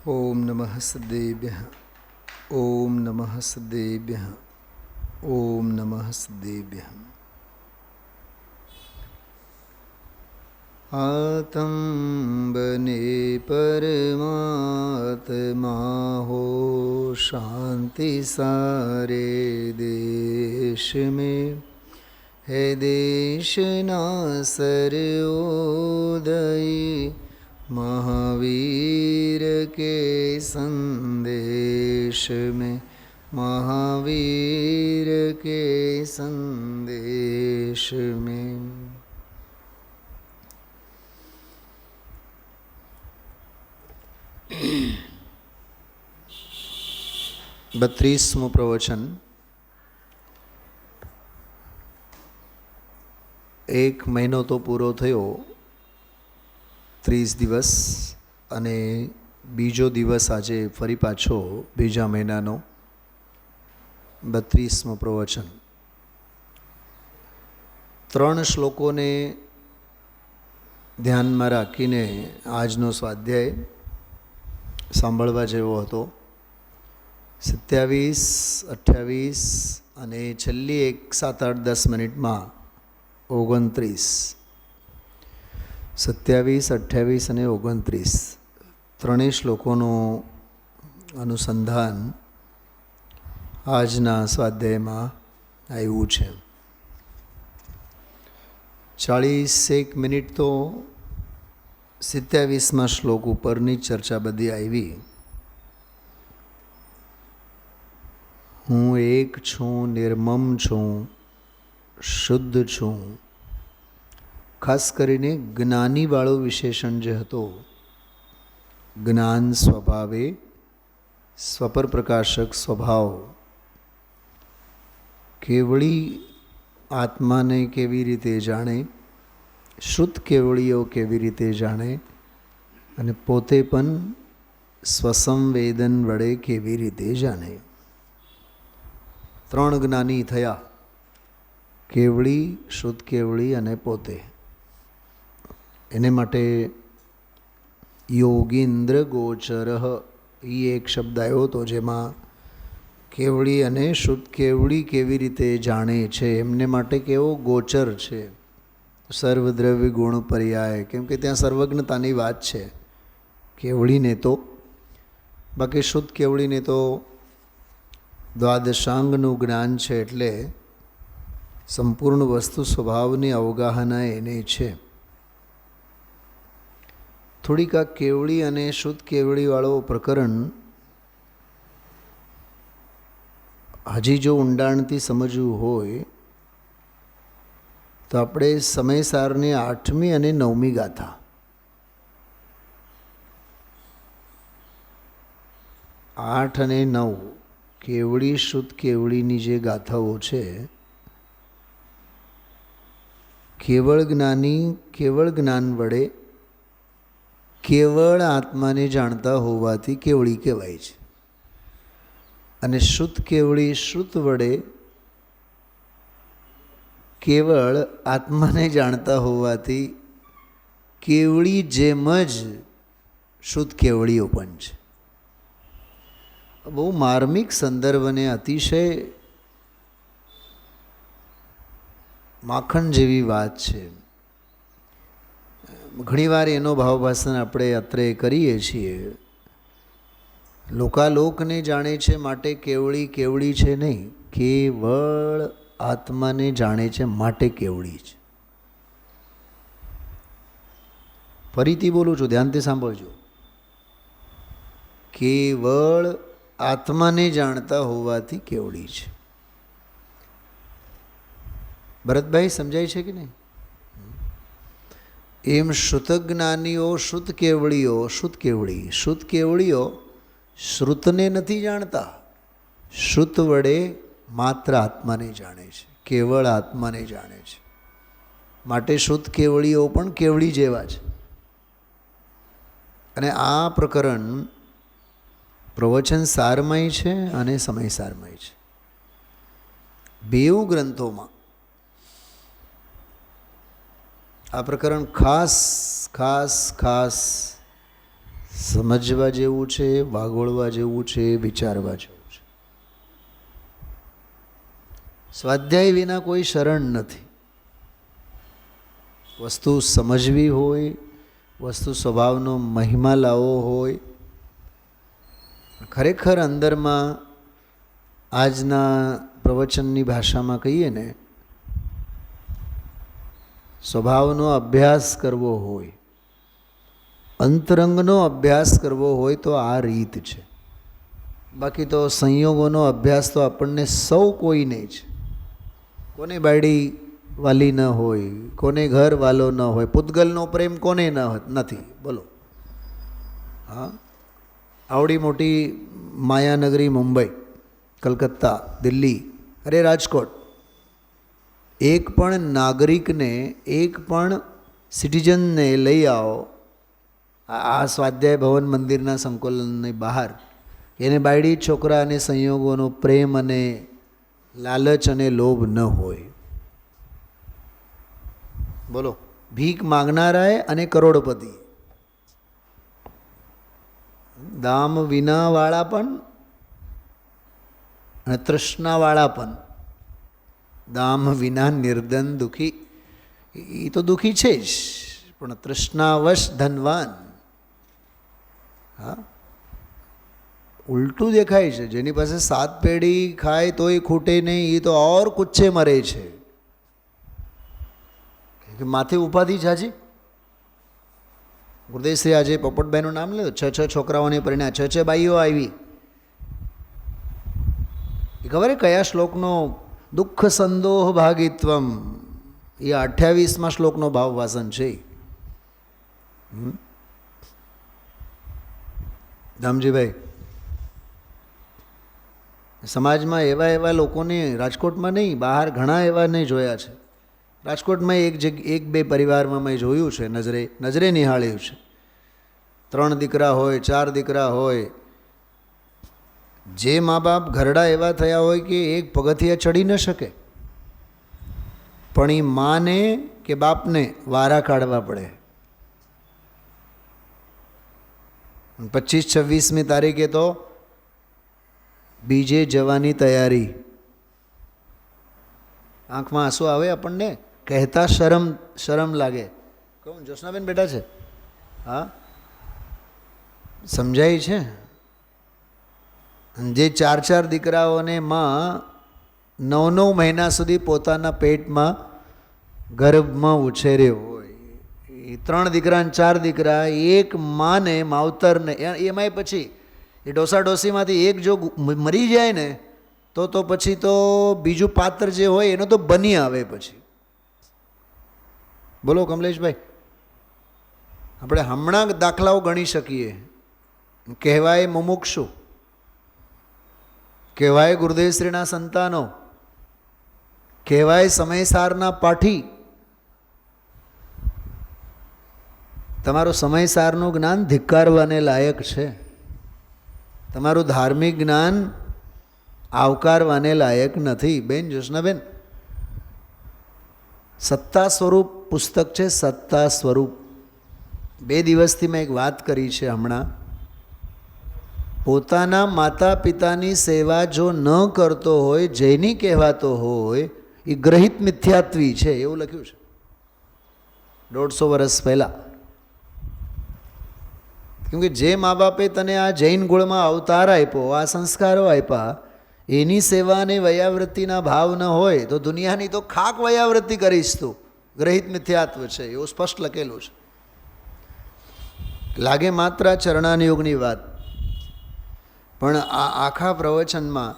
ઓમ નમઃ સદેભ્યઃ. ઓમ નમઃ સદેભ્યઃ. ઓમ નમઃ સદેભ્યઃ. આતંબને પરમાત્મા હો, શાંતિ સારે દેશ में है देशना सर्वोदय महावीर के संदेश में, महावीर के संदेश में. बत्रीसमो प्रवचन. एक महीनो तो पूरो थयो, 30 દિવસ, અને બીજો દિવસ આજે ફરી પાછો બીજા મહિનાનો 32મો પ્રવચન. 3 શ્લોકોને ધ્યાનમાં રાખીને આજનો સ્વાધ્યાય સાંભળવા જેવો હતો. 27, 28 અને છેલ્લી 1, 7, 8, 10 મિનિટમાં 29. 27, 28 અને 29 ત્રણેય શ્લોકોનું અનુસંધાન આજના સ્વાધ્યાયમાં આવ્યું છે. 41 મિનિટ તો 27મા શ્લોક ઉપરની ચર્ચા બધી આવી. હું એક છું, નિર્મમ છું, શુદ્ધ છું. ખાસ કરીને જ્ઞાનીવાળો વિશેષણ જે હતો, જ્ઞાન સ્વભાવે સ્વપર પ્રકાશક સ્વભાવ, કેવળી આત્માને કેવી રીતે જાણે, શુદ્ધ કેવળીઓ કેવી રીતે જાણે, અને પોતે પણ સ્વસંવેદન વડે કેવી રીતે જાણે. 3 જ્ઞાની થયા: કેવળી, શુદ્ધ કેવળી અને પોતે. એને માટે યોગીન્દ્ર ગોચર એ એક શબ્દ આવ્યો હતો, જેમાં કેવળી અને શુદ્ધ કેવળી કેવી રીતે જાણે છે એમને માટે કેવો ગોચર છે. સર્વદ્રવ્ય ગુણ પર્યાય, કેમ કે ત્યાં સર્વજ્ઞતાની વાત છે કેવળીને તો. બાકી શુદ્ધ કેવળીને તો દ્વાદશાંગનું જ્ઞાન છે, એટલે સંપૂર્ણ વસ્તુ સ્વભાવની અવગાહના એને છે. થોડીક આ કેવળી અને શુદ્ધ કેવળીવાળો પ્રકરણ હજી જો ઊંડાણથી સમજવું હોય તો આપણે સમયસારની 8મી અને 9મી ગાથા, 8 અને 9 કેવળી શુદ્ધ કેવળીની જે ગાથાઓ છે, કેવળ જ્ઞાની કેવળ જ્ઞાન વડે કેવળ આત્માને જાણતા હોવાથી કેવળી કહેવાય છે, અને શુદ્ધ કેવળી શુદ્ધ વડે કેવળ આત્માને જાણતા હોવાથી કેવળી જેમ જ શુદ્ધ કેવળીઓ પણ છે. બહુ માર્મિક સંદર્ભને અતિશય માખણ જેવી વાત છે. ઘણીવાર એનો ભાવભાષણ આપણે અત્રે કરીએ છીએ. લોકાલોકને જાણે છે માટે કેવળી કેવળી છે નહીં, કેવળ આત્માને જાણે છે માટે કેવળી છે. ફરીથી બોલું છું, ધ્યાનથી સાંભળજો. કેવળ આત્માને જાણતા હોવાથી કેવળી છે. ભરતભાઈ સમજાય છે કે નહીં? એમ શ્રુતજ્ઞાનીઓ શુદ્ધ કેવળીઓ, શુદ્ધ કેવળી, શુદ્ધ કેવળીઓ શ્રુતને નથી જાણતા, શ્રુત વડે માત્ર આત્માને જાણે છે, કેવળ આત્માને જાણે છે. માટે શુદ્ધ કેવળીઓ પણ કેવળી જેવા છે. અને આ પ્રકરણ પ્રવચન સારમય છે અને સમય સારમય છે. બેઉ ગ્રંથોમાં આ પ્રકરણ ખાસ ખાસ ખાસ સમજવા જેવું છે, વાગોળવા જેવું છે, વિચારવા જેવું છે. સ્વાધ્યાય વિના કોઈ શરણ નથી. વસ્તુ સમજવી હોય, વસ્તુ સ્વભાવનો મહિમા લાવવો હોય, ખરેખર અંદરમાં આજના પ્રવચનની ભાષામાં કહીએ ને, સ્વભાવનો અભ્યાસ કરવો હોય, અંતરંગનો અભ્યાસ કરવો હોય તો આ રીત છે. બાકી તો સંયોગોનો અભ્યાસ તો આપણને સૌ કોઈને જ, કોને બાયડી વાલી ન હોય, કોને ઘર વાલો ન હોય, પૂતગલનો પ્રેમ કોને નથી, બોલો. હા, આવડી મોટી માયાનગરી મુંબઈ, કલકત્તા, દિલ્હી, અરે રાજકોટ, એક પણ નાગરિકને, એક પણ સિટીઝનને લઈ આવો આ સ્વાધ્યાય ભવન મંદિરના સંકુલની બહાર, એને બાયડી છોકરા અને સંયોગોનો પ્રેમ અને લાલચ અને લોભ ન હોય. બોલો, ભીખ માગનારાએ અને કરોડપતિ, દામ વિનાવાળા પણ અને તૃષ્ણાવાળા પણ. દામ વિના નિર્ધન દુઃખી, એ તો દુઃખી છે જ, પણ તૃષ્ણાવશ ધનવાન. હા, ઉલટું દેખાય છે. જેની પાસે 7 પેઢી ખાય તોય ખૂટે નહીં, એ તો ઓર કુચ્છે મરે છે. માથે ઉપાધિ જાજી. ગુરુદેવશ્રી આજે પોપટભાઈનું નામ લે, 6 છોકરાઓને પરિણ્યા, 6 બાઈઓ આવી. એ ખબર કયા શ્લોકનો? દુઃખ સંદોહ ભાગિત્વમ, એ 28મા શ્લોકનો ભાવ વાસન છે. ધામજીભાઈ, સમાજમાં એવા એવા લોકોને, રાજકોટમાં નહીં, બહાર ઘણા એવાને જોયા છે. રાજકોટમાં એક બે પરિવારમાં મેં જોયું છે, નજરે નિહાળ્યું છે. 3 દીકરા હોય, 4 દીકરા હોય. જે મા બાપ ઘરડા એવા થયા હોય કે એક પગથિયા ચડી ન શકે, પણ એ માને કે બાપને વારા કાઢવા પડે. 25-26મી તારીખે તો બીજે જવાની તૈયારી. આંખમાં આંસુ આવે આપણને, કહેતા શરમ લાગે. કહું, જ્યોત્સનાબેન બેઠા છે? હા, સમજાય છે? જે 4 દીકરાઓને માં 9 મહિના સુધી પોતાના પેટમાં ગર્ભમાં ઉછેર્યો હોય, એ 3 દીકરા અને 4 દીકરા, એક માને માવતરને, એમાંય પછી એ ડોસાડોસીમાંથી એક જો મરી જાય ને તો પછી તો બીજું પાત્ર જે હોય એનો તો બની આવે પછી. બોલો કમલેશભાઈ, આપણે હમણાં દાખલાઓ ગણી શકીએ. કહેવાય મુમુક્ષુ, કહેવાય ગુરુદેવશ્રીના સંતાનો, કહેવાય સમયસારના પાઠી. તમારું સમયસારનું જ્ઞાન ધિક્કારવાને લાયક છે. તમારું ધાર્મિક જ્ઞાન આવકારવાને લાયક નથી. બેન જ્યોત્સનાબેન, સત્તા સ્વરૂપ પુસ્તક છે, સત્તા સ્વરૂપ. 2 દિવસથી મેં એક વાત કરી છે હમણાં. પોતાના માતા પિતાની સેવા જો ન કરતો હોય, જૈની કહેવાતો હોય, એ ગ્રહિત મિથ્યાત્વી છે, એવું લખ્યું છે 150 વર્ષ પહેલાં. કેમ કે જે મા બાપે તને આ જૈન કુળમાં અવતાર આપ્યો, આ સંસ્કારો આપ્યા, એની સેવા અને વયાવૃત્તિના ભાવ ન હોય તો દુનિયાની તો ખાક વયાવૃત્તિ કરીશ તું. ગ્રહિત મિથ્યાત્વ છે, એવું સ્પષ્ટ લખેલું છે. લાગે માત્ર ચરણાનુયોગની વાત, પણ આ આખા પ્રવચનમાં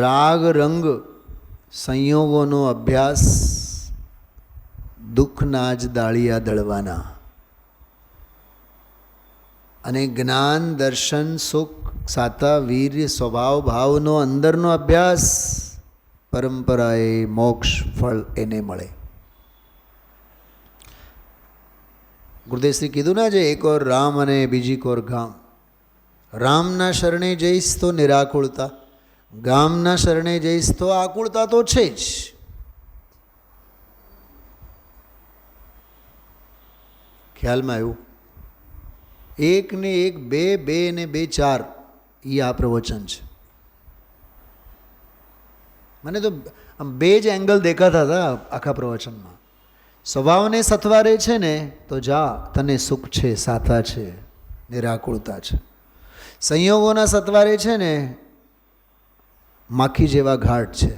રાગ રંગ સંયોગોનો અભ્યાસ, દુઃખના જ દાળિયા દળવાના, અને જ્ઞાન દર્શન સુખ સાતા વીર્ય સ્વભાવ ભાવનો અંદરનો અભ્યાસ, પરંપરાએ મોક્ષ ફળ એને મળે. ગુરુદેવશ્રી કીધું ને, જે એક ઓર રામ અને બીજી કોર ગામ. રામના શરણે જઈશ તો નિરાકુળતા, ગામના શરણે જઈશ તો આકુળતા તો છે જ. ખ્યાલમાં આવ્યું? એક ને એક બે, બે ને બે ચાર, એ આ પ્રવચન છે. મને તો આમ બે જ એંગલ દેખાતા હતા આખા પ્રવચનમાં. સ્વભાવને સથવારે છે ને તો જા, તને સુખ છે, સાથા છે, નિરાકુળતા છે. સંયોગોના સથવારે છે ને માખી જેવા ઘાટ છે.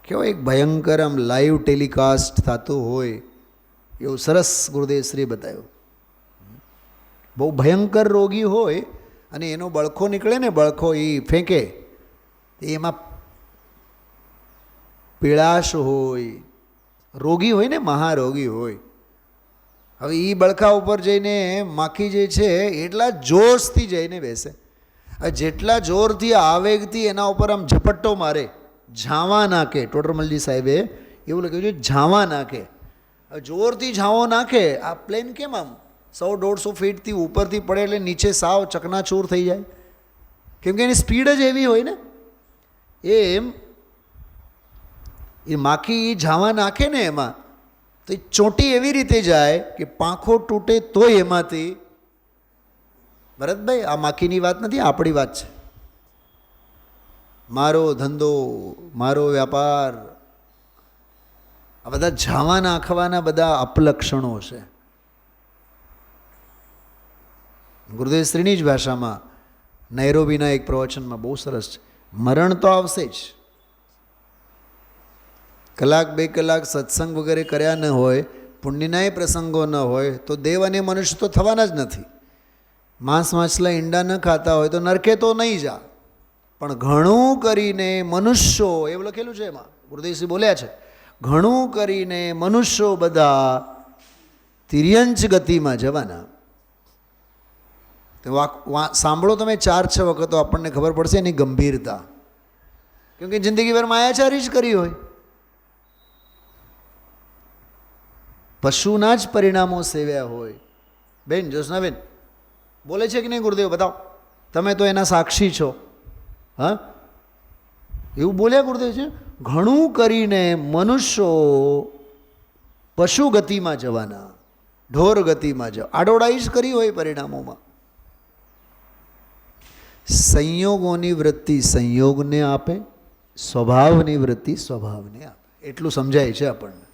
કેવો એક ભયંકર આમ લાઈવ ટેલિકાસ્ટ થતું હોય એવું સરસ ગુરુદેવશ્રી બતાવ્યું. બહુ ભયંકર રોગી હોય અને એનો બળખો નીકળે ને, બળખો એ ફેંકે, એમાં પીળાશ હોય, રોગી હોય ને, મહારોગી હોય. હવે એ બળખા ઉપર જઈને માખી જે છે એટલા જોશથી જઈને બેસે. હવે જેટલા જોરથી આવેગથી એના ઉપર આમ ઝપટ્ટો મારે, ઝાવા નાખે. ટોટરમલજી સાહેબે એવું લખ્યું છે, ઝાવા નાખે. હવે જોરથી ઝાવો નાખે, આ પ્લેન કેમ આમ 100-150 ફીટથી ઉપરથી પડે એટલે નીચે સાવ ચકનાચૂર થઈ જાય, કેમ કે એની સ્પીડ જ એવી હોય ને. એમ એ માખી ઝાવા નાખે ને એમાં, તો એ ચોંટી એવી રીતે જાય કે પાંખો તૂટે તોય એમાંથી. ભરતભાઈ, આ માખીની વાત નથી, આપણી વાત છે. મારો ધંધો, મારો વ્યાપાર, આ બધા ઝાવા નાખવાના બધા અપલક્ષણો છે. ગુરુદેવશ્રીની જ ભાષામાં નૈરોબીના એક પ્રવચનમાં બહુ સરસ છે. મરણ તો આવશે જ. કલાક 2 કલાક સત્સંગ વગેરે કર્યા ન હોય, પુણ્યનાય પ્રસંગો ન હોય તો દેવ અને મનુષ્ય તો થવાના જ નથી. માંસ માછલા ઈંડા ન ખાતા હોય તો નરકે તો નહીં જા. પણ ઘણું કરીને મનુષ્યો, એવું લખેલું છે એમાં, ગુરુદેવશ્રી બોલ્યા છે, ઘણું કરીને મનુષ્યો બધા તિર્યંચ ગતિમાં જવાના. સાંભળો તમે 4-6 વખત તો આપણને ખબર પડશે એની ગંભીરતા. કેમ કે જિંદગીભર માયાચારી જ કરી હોય. પશુના જ પરિણામો સેવ્યા હોય. બેન જ્યોત્સનાબેન બોલે છે કે નહીં ગુરુદેવ? બતાવો, તમે તો એના સાક્ષી છો. હા, એવું બોલ્યા ગુરુદેવ છે. ઘણું કરીને મનુષ્યો પશુ ગતિમાં જવાના, ઢોર ગતિમાં જવા, આડોડાઈ જ કરી હોય પરિણામોમાં. સંયોગોની વૃત્તિ સંયોગને આપે, સ્વભાવની વૃત્તિ સ્વભાવને આપે. એટલું સમજાય છે આપણને.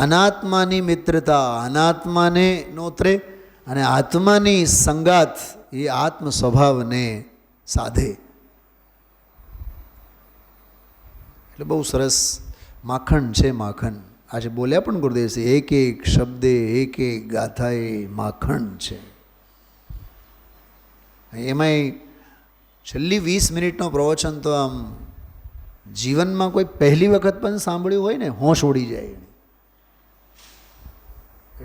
અનાત્માની મિત્રતા અનાત્માને નોતરે અને આત્માની સંગાત એ આત્મ સ્વભાવને સાધે. એટલે બહુ સરસ માખણ છે. માખણ આજે બોલ્યા પણ ગુરુદેવશ્રી, એક એક શબ્દે, એક એક ગાથાએ માખણ છે. એમાંય છેલ્લી 20 મિનિટનો પ્રવચન તો આમ જીવનમાં કોઈ પહેલી વખત પણ સાંભળ્યું હોય ને, હોશ ઉડી જાય.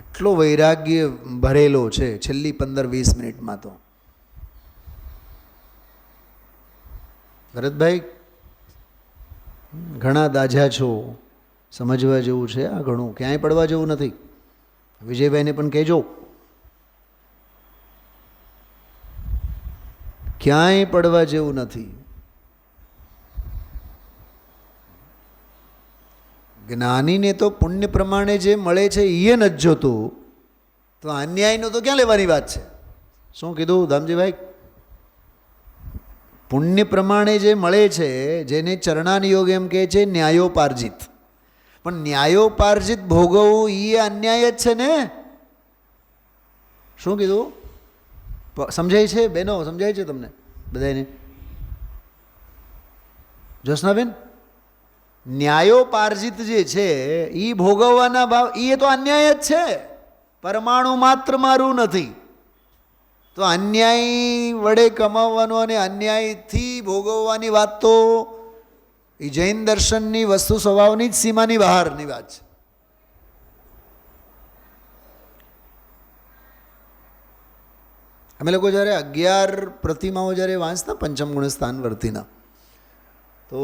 એટલો વૈરાગ્ય ભરેલો છે છેલ્લી 15-20 મિનિટમાં. તો ભરતભાઈ ઘણા દાઝા છો, સમજવા જેવું છે આ ઘણું, ક્યાંય પડવા જેવું નથી. વિજયભાઈને પણ કહેજો, ક્યાંય પડવા જેવું નથી. જ્ઞાનીને તો પુણ્ય પ્રમાણે જે મળે છે એ નથી જોતું, તો અન્યાયનું તો ક્યાં લેવાની વાત છે? શું કીધું ધામજીભાઈ? પુણ્ય પ્રમાણે જે મળે છે, જેને ચરણાનિયોગ એમ કહે છે, ન્યાયોપાર્જિત. પણ ન્યાયોપાર્જિત ભોગવવું એ અન્યાય જ છે ને. શું કીધું? સમજાય છે બેનો? સમજાય છે તમને બધાને? જ્યોત્સનાબેન, ન્યાયોપાર્જિત જે છે એ ભોગવવાના ભાવ, એ તો અન્યાય જ છે. પરમાણુ માત્ર મારું નથી. તો અન્યાય વડે કમાવવાનો અને અન્યાયથી ભોગવવાની વાત તો એ જૈન દર્શનની વસ્તુ સ્વભાવની જ સીમાની બહારની વાત છે. અમે લોકો જ્યારે 11 પ્રતિમાઓ જ્યારે વાંચતા પંચમ ગુણ સ્થાન વર્તીના, તો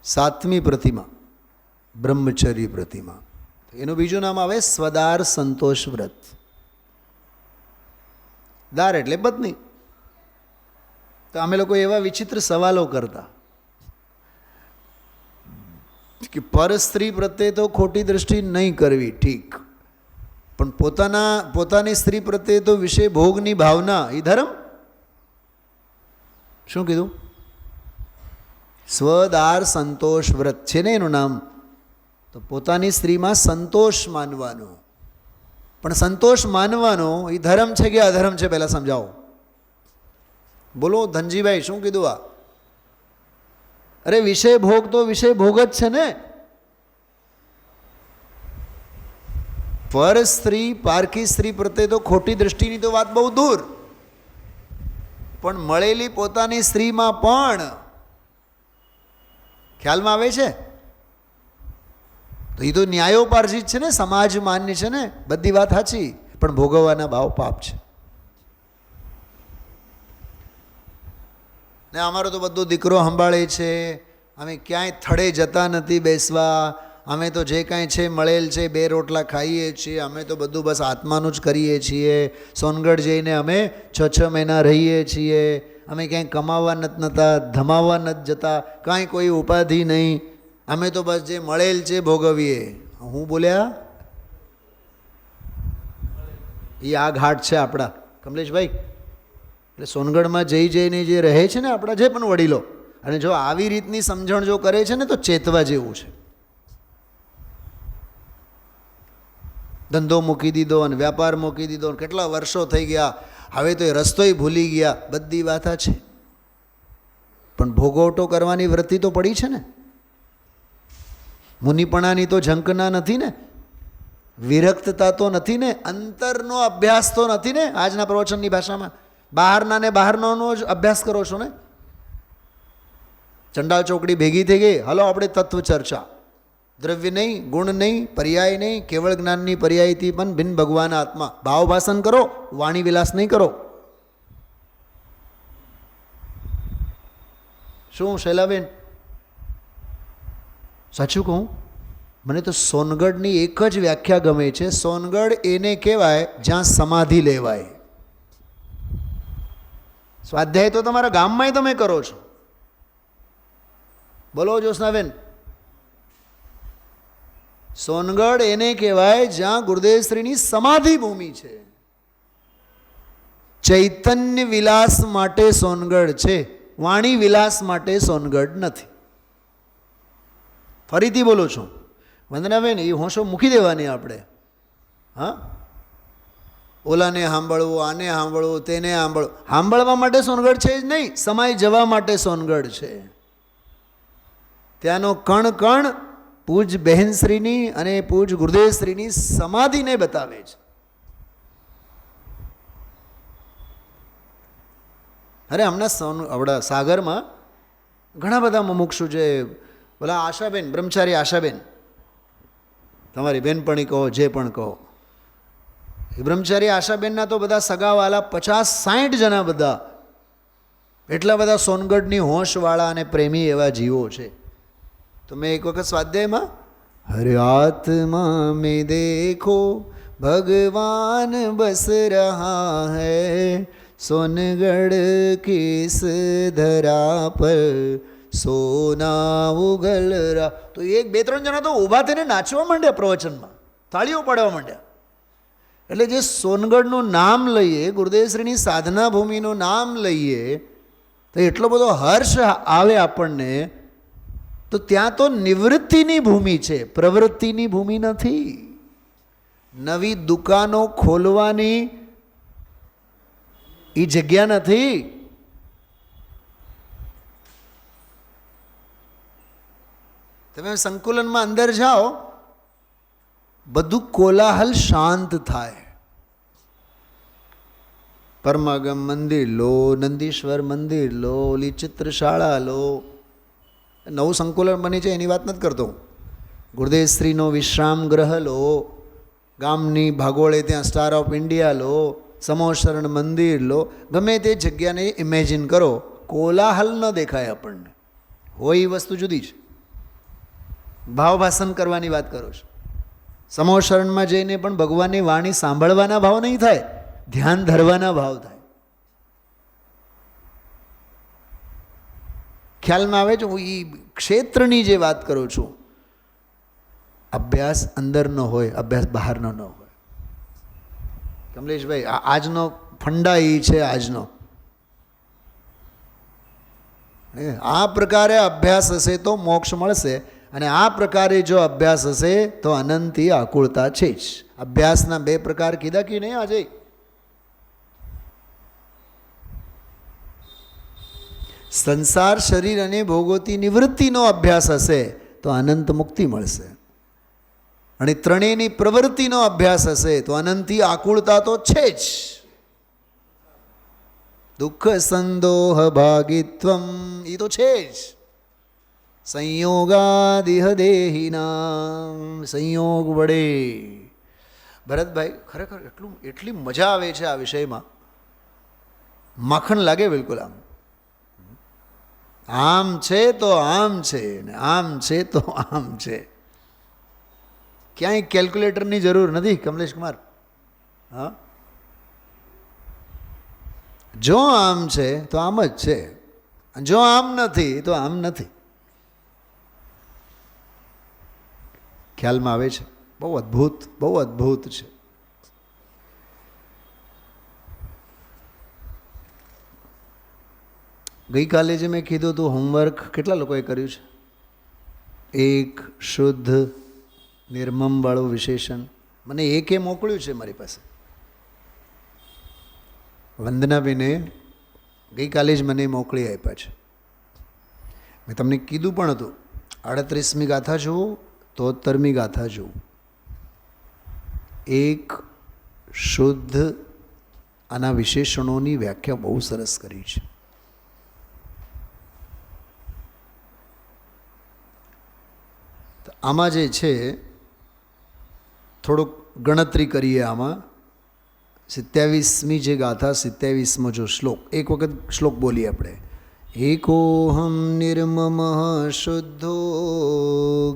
7મી પ્રતિમા બ્રહ્મચર્ય પ્રતિમા, એનું બીજું નામ આવે સ્વદાર સંતોષ વ્રત. દાર એટલે પત્ની. તો અમે લોકો એવા વિચિત્ર સવાલો કરતા કે પર સ્ત્રી પ્રત્યે તો ખોટી દૃષ્ટિ નહીં કરવી, ઠીક, પણ પોતાની સ્ત્રી પ્રત્યે તો વિષય ભોગની ભાવના એ ધર્મ. શું કીધું? સ્વદાર સંતોષ વ્રત છે ને એનું નામ. તો પોતાની સ્ત્રીમાં સંતોષ માનવાનો, પણ સંતોષ માનવાનો એ ધર્મ છે કે અધર્મ છે પહેલાં સમજાવો. બોલો ધનજીભાઈ, શું કીધું આ? અરે વિષય ભોગ તો વિષય ભોગ જ છે ને. પર સ્ત્રી, પારકી સ્ત્રી પ્રત્યે તો ખોટી દૃષ્ટિની તો વાત બહુ દૂર, પણ મળેલી પોતાની સ્ત્રીમાં પણ ખ્યાલમાં આવે છે તો એ તો ન્યાયોપાર્જિત છે ને, સમાજ માન્ય છે ને, બધી વાત સાચી, પણ ભોગવવાના ભાવ પાપ છે. ને અમારો તો બધો દીકરો સંભાળે છે, અમે ક્યાંય થડે જતા નથી બેસવા, અમે તો જે કાંઈ છે મળેલ છે 2 રોટલા ખાઈએ છીએ, અમે તો બધું બસ આત્માનું જ કરીએ છીએ, સોનગઢ જઈને અમે 6 મહિના રહીએ છીએ, અમે ક્યાંય કમાવા નથી નતા, ધમાવા નથી જતા, કાંઈ કોઈ ઉપાધિ નહીં, અમે તો બસ જે મળેલ છે ભોગવીએ. હું બોલ્યા એ આ ઘાટ છે આપણા કમલેશભાઈ. એટલે સોનગઢમાં જઈને જે રહે છે ને આપણા જે પણ વડીલો, અને જો આવી રીતની સમજણ જો કરે છે ને તો ચેતવા જેવું છે. ધંધો મૂકી દીધો અને વ્યાપાર મૂકી દીધો, કેટલા વર્ષો થઈ ગયા, હવે તો એ રસ્તોય ભૂલી ગયા, બધી વાત છે, પણ ભોગવટો કરવાની વૃત્તિ તો પડી છે ને. મુનિપણાની તો ઝંકના નથી ને, વિરક્તતા તો નથી ને, અંતરનો અભ્યાસ તો નથી ને. આજના પ્રવચનની ભાષામાં બહારના ને બહારનો જ અભ્યાસ કરો છો ને. ચંડાલ ચોકડી ભેગી થઈ ગઈ, હલો આપણે તત્વ ચર્ચા. દ્રવ્ય નહીં, ગુણ નહીં, પર્યાય નહીં, કેવળ જ્ઞાનની પર્યાયથી પણ ભિન્ન ભગવાન આત્મા. ભાવ ભાષણ કરો, વાણી વિલાસ નહીં કરો. શું શૈલાબેન સાચું કહું? મને તો સોનગઢની એક જ વ્યાખ્યા ગમે છે. સોનગઢ એને કહેવાય જ્યાં સમાધિ લેવાય. સ્વાધ્યાય તો તમારા ગામમાંય તમે કરો છો. બોલો જ્યોત્સનાબેન. સોનગઢ એને કહેવાય જ્યાં ગુરુદેવ શ્રીની સમાધિ ભૂમિ છે. ચૈતન્ય વિલાસ માટે સોનગઢ છે, વાણી વિલાસ માટે સોનગઢ નથી. ફરીથી બોલું છું વંદનાબેન, એ હોંશો મૂકી દેવાની આપણે. હા, ઓલાને સાંભળવું, આને સાંભળવું, તેને સાંભળવું, સાંભળવા માટે સોનગઢ છે જ નહીં, સમાય જવા માટે સોનગઢ છે. ત્યાંનો કણ કણ પૂજ બહેનશ્રીની અને પૂજ ગુરુદેવશ્રીની સમાધિને બતાવે છે. અરે હમણાં આપણા સાગરમાં ઘણા બધા મુમુક્ષુ છે. બોલા આશાબેન, બ્રહ્મચારી આશાબેન, તમારી બેનપણી કહો, જે પણ કહો, એ બ્રહ્મચારી આશાબેનના તો બધા સગાવાલા 50-60 જણા, બધા એટલા બધા સોનગઢની હોશવાળા અને પ્રેમી એવા જીવો છે. તો મેં એક વખત સ્વાધ્યાયમાં હરે આત્મા મેં દેખો ભગવાન બસ રહા હૈ, સોનગઢ કિસ ધરા પર સોના ઉગલ રા. તો 1-2-3 જણા તો ઊભા થઈને નાચવા માંડ્યા, પ્રવચનમાં તાળીઓ પાડવા માંડ્યા. એટલે જે સોનગઢનું નામ લઈએ, ગુરુદેવશ્રીની સાધના ભૂમિનું નામ લઈએ, તો એટલો બધો હર્ષ આવે આપણને. તો ત્યાં તો નિવૃત્તિની ભૂમિ છે, પ્રવૃત્તિની ભૂમિ નથી. નવી દુકાનો ખોલવાની એ જગ્યા નથી. તમે સંકુલનમાં અંદર જાઓ, બધું કોલાહલ શાંત થાય. પરમાગમ મંદિર લો, નંદીશ્વર મંદિર લો, ઓલી ચિત્રશાળા લો, નવું સંકુલન બની છે એની વાત નથી કરતો. ગુરુદેવશ્રીનો વિશ્રામ ગ્રહ લો, ગામની ભાગોળે ત્યાં સ્ટાર ઓફ ઇન્ડિયા લો, સમોશરણ મંદિર લો, ગમે તે જગ્યાને ઇમેજિન કરો, કોલાહલ ન દેખાય આપણને. હોય એ વસ્તુ જુદી છે. ભાવ ભાષણ કરવાની વાત કરો છો. સમોશરણમાં જઈને પણ ભગવાનની વાણી સાંભળવાના ભાવ નહીં થાય, ધ્યાન ધરવાના ભાવ થાય. ખ્યાલમાં આવે છે? હું એ ક્ષેત્રની જે વાત કરું છું, અભ્યાસ અંદરનો હોય, અભ્યાસ બહારનો ન હોય. કમલેશભાઈ, આજનો ફંડા એ છે આજનો. આ પ્રકારે અભ્યાસ હશે તો મોક્ષ મળશે, અને આ પ્રકારે જો અભ્યાસ હશે તો અનંતી આકુળતા છે જ. અભ્યાસના બે પ્રકાર કીધા કે નહીં આજે? સંસાર શરીર અને ભોગોતી નિવૃત્તિનો અભ્યાસ હશે તો અનંત મુક્તિ મળશે, અને ત્રણેયની પ્રવૃત્તિનો અભ્યાસ હશે તો અનંતી આકુળતા તો છે જ. દુઃખ સંદોહ ભાગિત્વમ એ તો છે જ. સંયોગાદિહ દેહિના, સંયોગ વડે. ભરતભાઈ, ખરેખર એટલી મજા આવે છે આ વિષયમાં, માખણ લાગે બિલકુલ. આમ છે તો આમ છે, ને આમ છે તો આમ છે. ક્યાંય કેલ્ક્યુલેટરની જરૂર નથી કમલેશ કુમાર. હા, જો આમ છે તો આમ જ છે, જો આમ નથી તો આમ નથી. ખ્યાલમાં આવે છે? બહુ અદ્ભુત, બહુ અદ્ભુત છે. ગઈકાલે જે મેં કીધું હતું હોમવર્ક કેટલા લોકોએ કર્યું છે? એક શુદ્ધ નિર્મમવાળું વિશેષણ મને એકે મોકલ્યું છે મારી પાસે. વંદનાબેને ગઈકાલે જ મને મોકલી આપ્યા છે. મેં તમને કીધું પણ હતું 38મી ગાથા જુઓ, 73મી ગાથા જુઓ. એક શુદ્ધ આના વિશેષણોની વ્યાખ્યા બહુ સરસ કરી છે. આમાં જે છે થોડુંક ગણતરી કરીએ. આમાં 27મી જે ગાથા, 27મો જો શ્લોક, એક વખત શ્લોક બોલીએ આપણે. એકોહમ નિર્મમ શુદ્ધો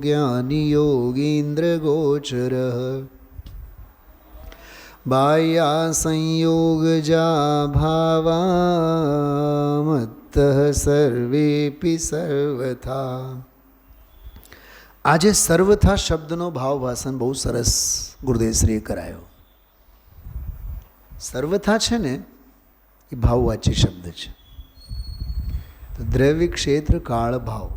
જ્ઞાની યોગીન્દ્ર ગોચર બાહ્યા સંયોગજા ભાવા મત્ત સર્વેપી સર્વથા. આજે સર્વથા શબ્દનો ભાવ ભાષણ બહુ સરસ ગુરુદેવશ્રીએ કરાયો. સર્વથા છે ને એ ભાવવાચી શબ્દ છે. તો દ્રવ્ય ક્ષેત્ર કાળ ભાવ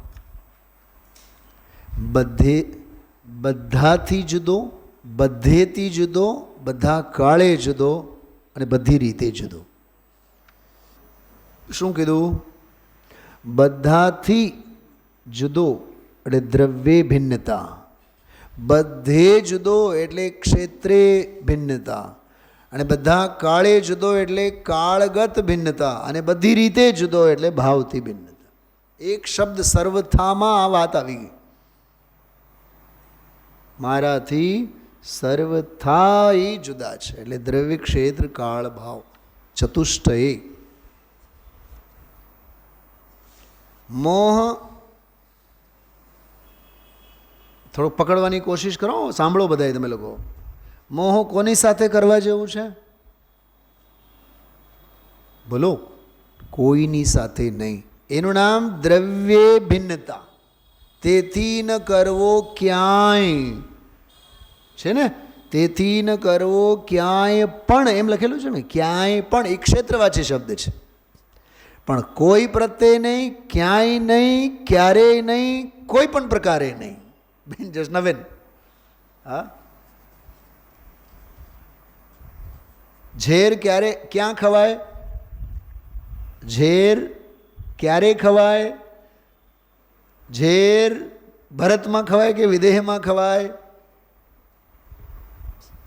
બધાથી જુદો, બધેથી જુદો, બધા કાળે જુદો અને બધી રીતે જુદો. શું કીધું? બધાથી જુદો એટલે દ્રવ્ય ભિન્નતા, બધે જુદો એટલે ક્ષેત્રે ભિન્નતા, અને બધા કાળે જુદો એટલે કાળગત ભિન્નતા, અને બધી રીતે જુદો એટલે ભાવથી ભિન્નતા. એક શબ્દ સર્વથામાં આ વાત આવી ગઈ. મારાથી સર્વથા એ જુદા છે એટલે દ્રવ્ય ક્ષેત્ર કાળ ભાવ ચતુષ્ટય. મોહ થોડુંક પકડવાની કોશિશ કરો, સાંભળો બધાય તમે લોકો. મોહ કોની સાથે કરવા જેવું છે? બોલો. કોઈની સાથે નહીં. એનું નામ દ્રવ્ય ભિન્નતા. તેથી ન કરવો ક્યાંય છે ને, તેથી ન કરવો ક્યાંય પણ, એમ લખેલું છે ને. ક્યાંય પણ એ ક્ષેત્રવાચી શબ્દ છે, પણ કોઈ પ્રત્યે નહીં, ક્યાંય નહીં, ક્યારેય નહીં, કોઈ પણ પ્રકારે નહીં. બેન જસનાબેન, હા, ઝેર ક્યાં ખવાય? ઝેર ક્યારે ખવાય? ઝેર ભરતમાં ખવાય કે વિદેહમાં ખવાય?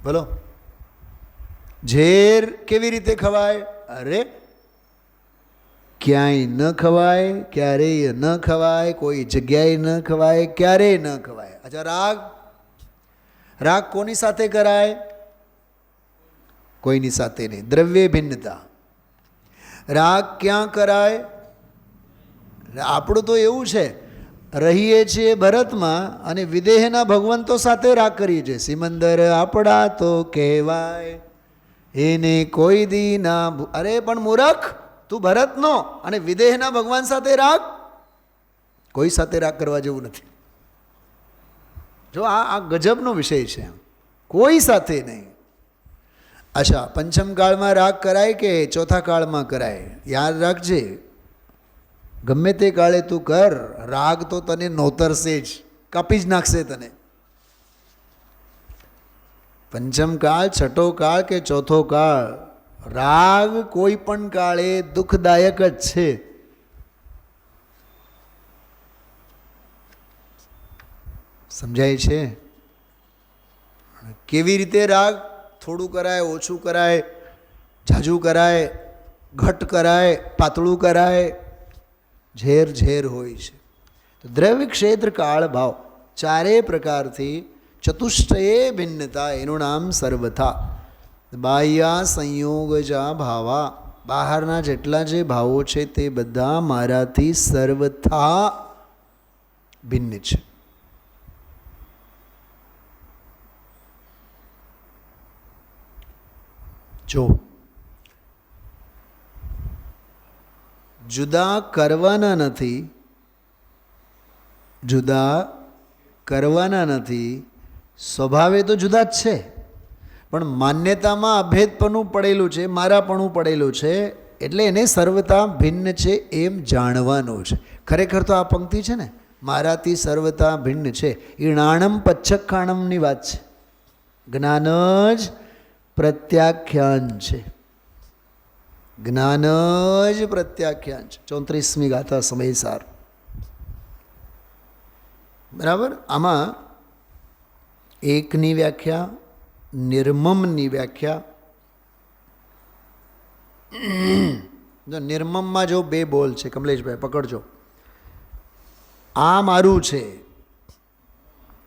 બોલો. ઝેર કેવી રીતે ખવાય? અરે ક્યાંય ન ખવાય, ક્યારેય ન ખવાય, કોઈ જગ્યાએ ન ખવાય, ક્યારેય ન ખવાય. અચ્છા, રાગ? રાગ કોની સાથે કરાય? કોઈની સાથે નહીં. દ્રવ્ય ભિન્નતા. રાગ ક્યાં કરાય? આપણું તો એવું છે, રહીએ છીએ ભરતમાં અને વિદેહના ભગવંતો સાથે રાગ કરીએ છીએ. સિમંદર આપણા તો કહેવાય એને કોઈ દી ના. અરે પણ મૂરખ, તું ભરતનો અને વિદેહના ભગવાન સાથે રાગ? કોઈ સાથે રાગ કરવા જેવું નથી. જો આ ગજબનો વિષય છે, કોઈ સાથે નહીં. અચ્છા, પંચમ કાળમાં રાગ કરાય કે ચોથા કાળમાં કરાય? યાદ રાખજે, ગમે તે કાળે તું કર, રાગ તો તને નોતરશે જ, કાપી જ નાખશે તને. પંચમ કાળ, છઠ્ઠો કાળ કે ચોથો કાળ, રાગ કોઈ પણ કાળે દુઃખદાયક જ છે. સમજાય છે? કેવી રીતે રાગ? થોડું કરાય, ઓછું કરાય, ઝાઝું કરાય, ઘટ કરાય, પાતળું કરાય, ઝેર ઝેર હોય છે. તો દ્રવ્ય, ક્ષેત્ર, કાળ, ભાવ ચારેય પ્રકારથી ચતુષ્ટયે ભિન્નતા, એનું નામ સર્વથા. બાહ્યા સંયોગજા ભાવા, બહારના જેટલા જે ભાવો છે તે બધા મારાથી સર્વથા ભિન્ન છે. જો જુદા કરવાના નથી, જુદા કરવાના નથી, સ્વભાવે તો જુદા જ છે, પણ માન્યતામાં અભેદપણું પડેલું છે, મારાપણું પડેલું છે, એટલે એને સર્વતા ભિન્ન છે એમ જાણવાનું છે. ખરેખર તો આ પંક્તિ છે ને, મારાથી સર્વતા ભિન્ન છે, એ નાણમ પચ્છખાણમની વાત છે. જ્ઞાન જ પ્રત્યાખ્યાન છે, જ્ઞાન જ પ્રત્યાખ્યાન છે. 34મી ગાથા સમયસાર. બરાબર. આમાં એકની વ્યાખ્યા, નિર્મમની વ્યાખ્યા. જો નિર્મમમાં જો બે બોલ છે, કમલેશભાઈ પકડજો. આ મારું છે,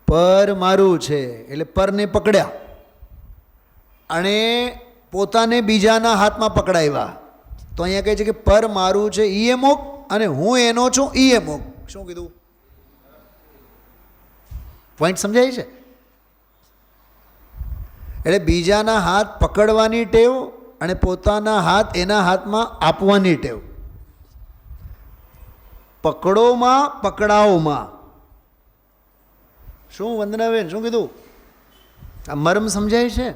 પર મારું છે, એટલે પરને પકડ્યા અને પોતાને બીજાના હાથમાં પકડાવ્યા. તો અહીંયા કહે છે કે પર મારું છે ઈ એ મોક, અને હું એનો છું ઈ એ મોક. શું કીધું? પોઈન્ટ સમજાય છે? એટલે બીજાના હાથ પકડવાની ટેવ અને પોતાના હાથ એના હાથમાં આપવાની ટેવ. પકડોમાં, પકડાઓમાં. શું વંદનાબેન શું કીધું? આ મર્મ સમજાય છે?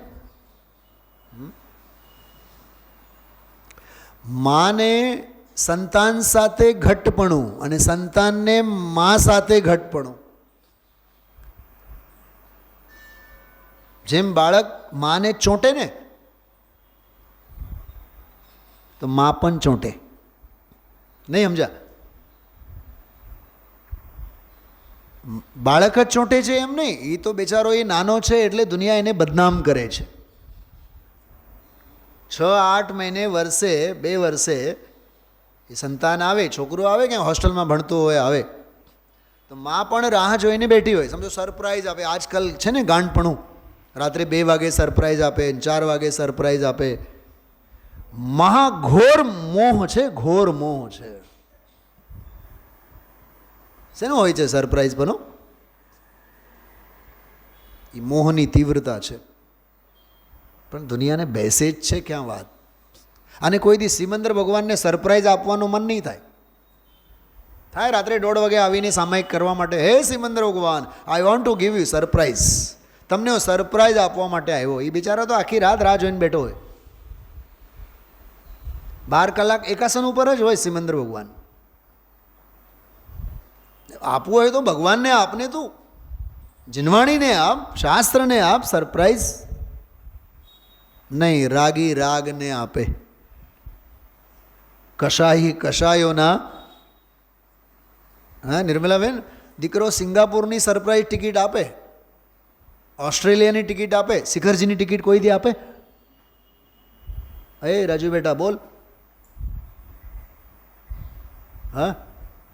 માને સંતાન સાથે ઘટપણું અને સંતાનને મા સાથે ઘટપણું. જેમ બાળક માને ચોંટે ને, તો મા પણ ચોંટે. નહીં સમજા? બાળક જ ચોંટે છે એમ નહીં, એ તો બેચારો એ નાનો છે એટલે દુનિયા એને બદનામ કરે છે. 6-8 મહિને, વર્ષે, 2 વર્ષે એ સંતાન આવે, છોકરો આવે કે હોસ્ટેલમાં ભણતું હોય આવે, તો મા પણ રાહ જોઈને બેઠી હોય. સમજો સરપ્રાઈઝ આપે. આજકાલ છે ને ગાંડપણું, રાત્રે 2 વાગે સરપ્રાઈઝ આપે, 4 વાગે સરપ્રાઈઝ આપે. મહાઘોર મોહ છે, ઘોર મોહ છે. શેનો હોય છે સરપ્રાઈઝ બનો? એ મોહની તીવ્રતા છે. પણ દુનિયાને બેસે જ છે ક્યાં વાત. અને કોઈ દી સિમંદર ભગવાનને સરપ્રાઈઝ આપવાનું મન નહીં થાય. થાય રાત્રે 1:30 વાગે આવીને સામાયિક કરવા માટે, હે સિમંદર ભગવાન, I want to give you surprise. તમને હું સરપ્રાઈઝ આપવા માટે આવ્યો. એ બિચારો તો આખી રાત રાહ જોઈને બેઠો હોય. 12 કલાક એકાસન ઉપર જ હોય સિમંદર ભગવાન. આપવું હોય તો ભગવાનને આપને, તું જીનવાણીને આપ, શાસ્ત્રને આપ. સરપ્રાઈઝ નહીં, રાગી રાગને આપે. કશાહી કશાયોના. હા નિર્મલાબેન, દીકરો સિંગાપુરની સરપ્રાઈઝ ટિકિટ આપે, ઓસ્ટ્રેલિયાની ટિકિટ આપે, શિખરજીની ટિકિટ કોઈ દી આપે? એ રાજુ બેટા બોલ. હા,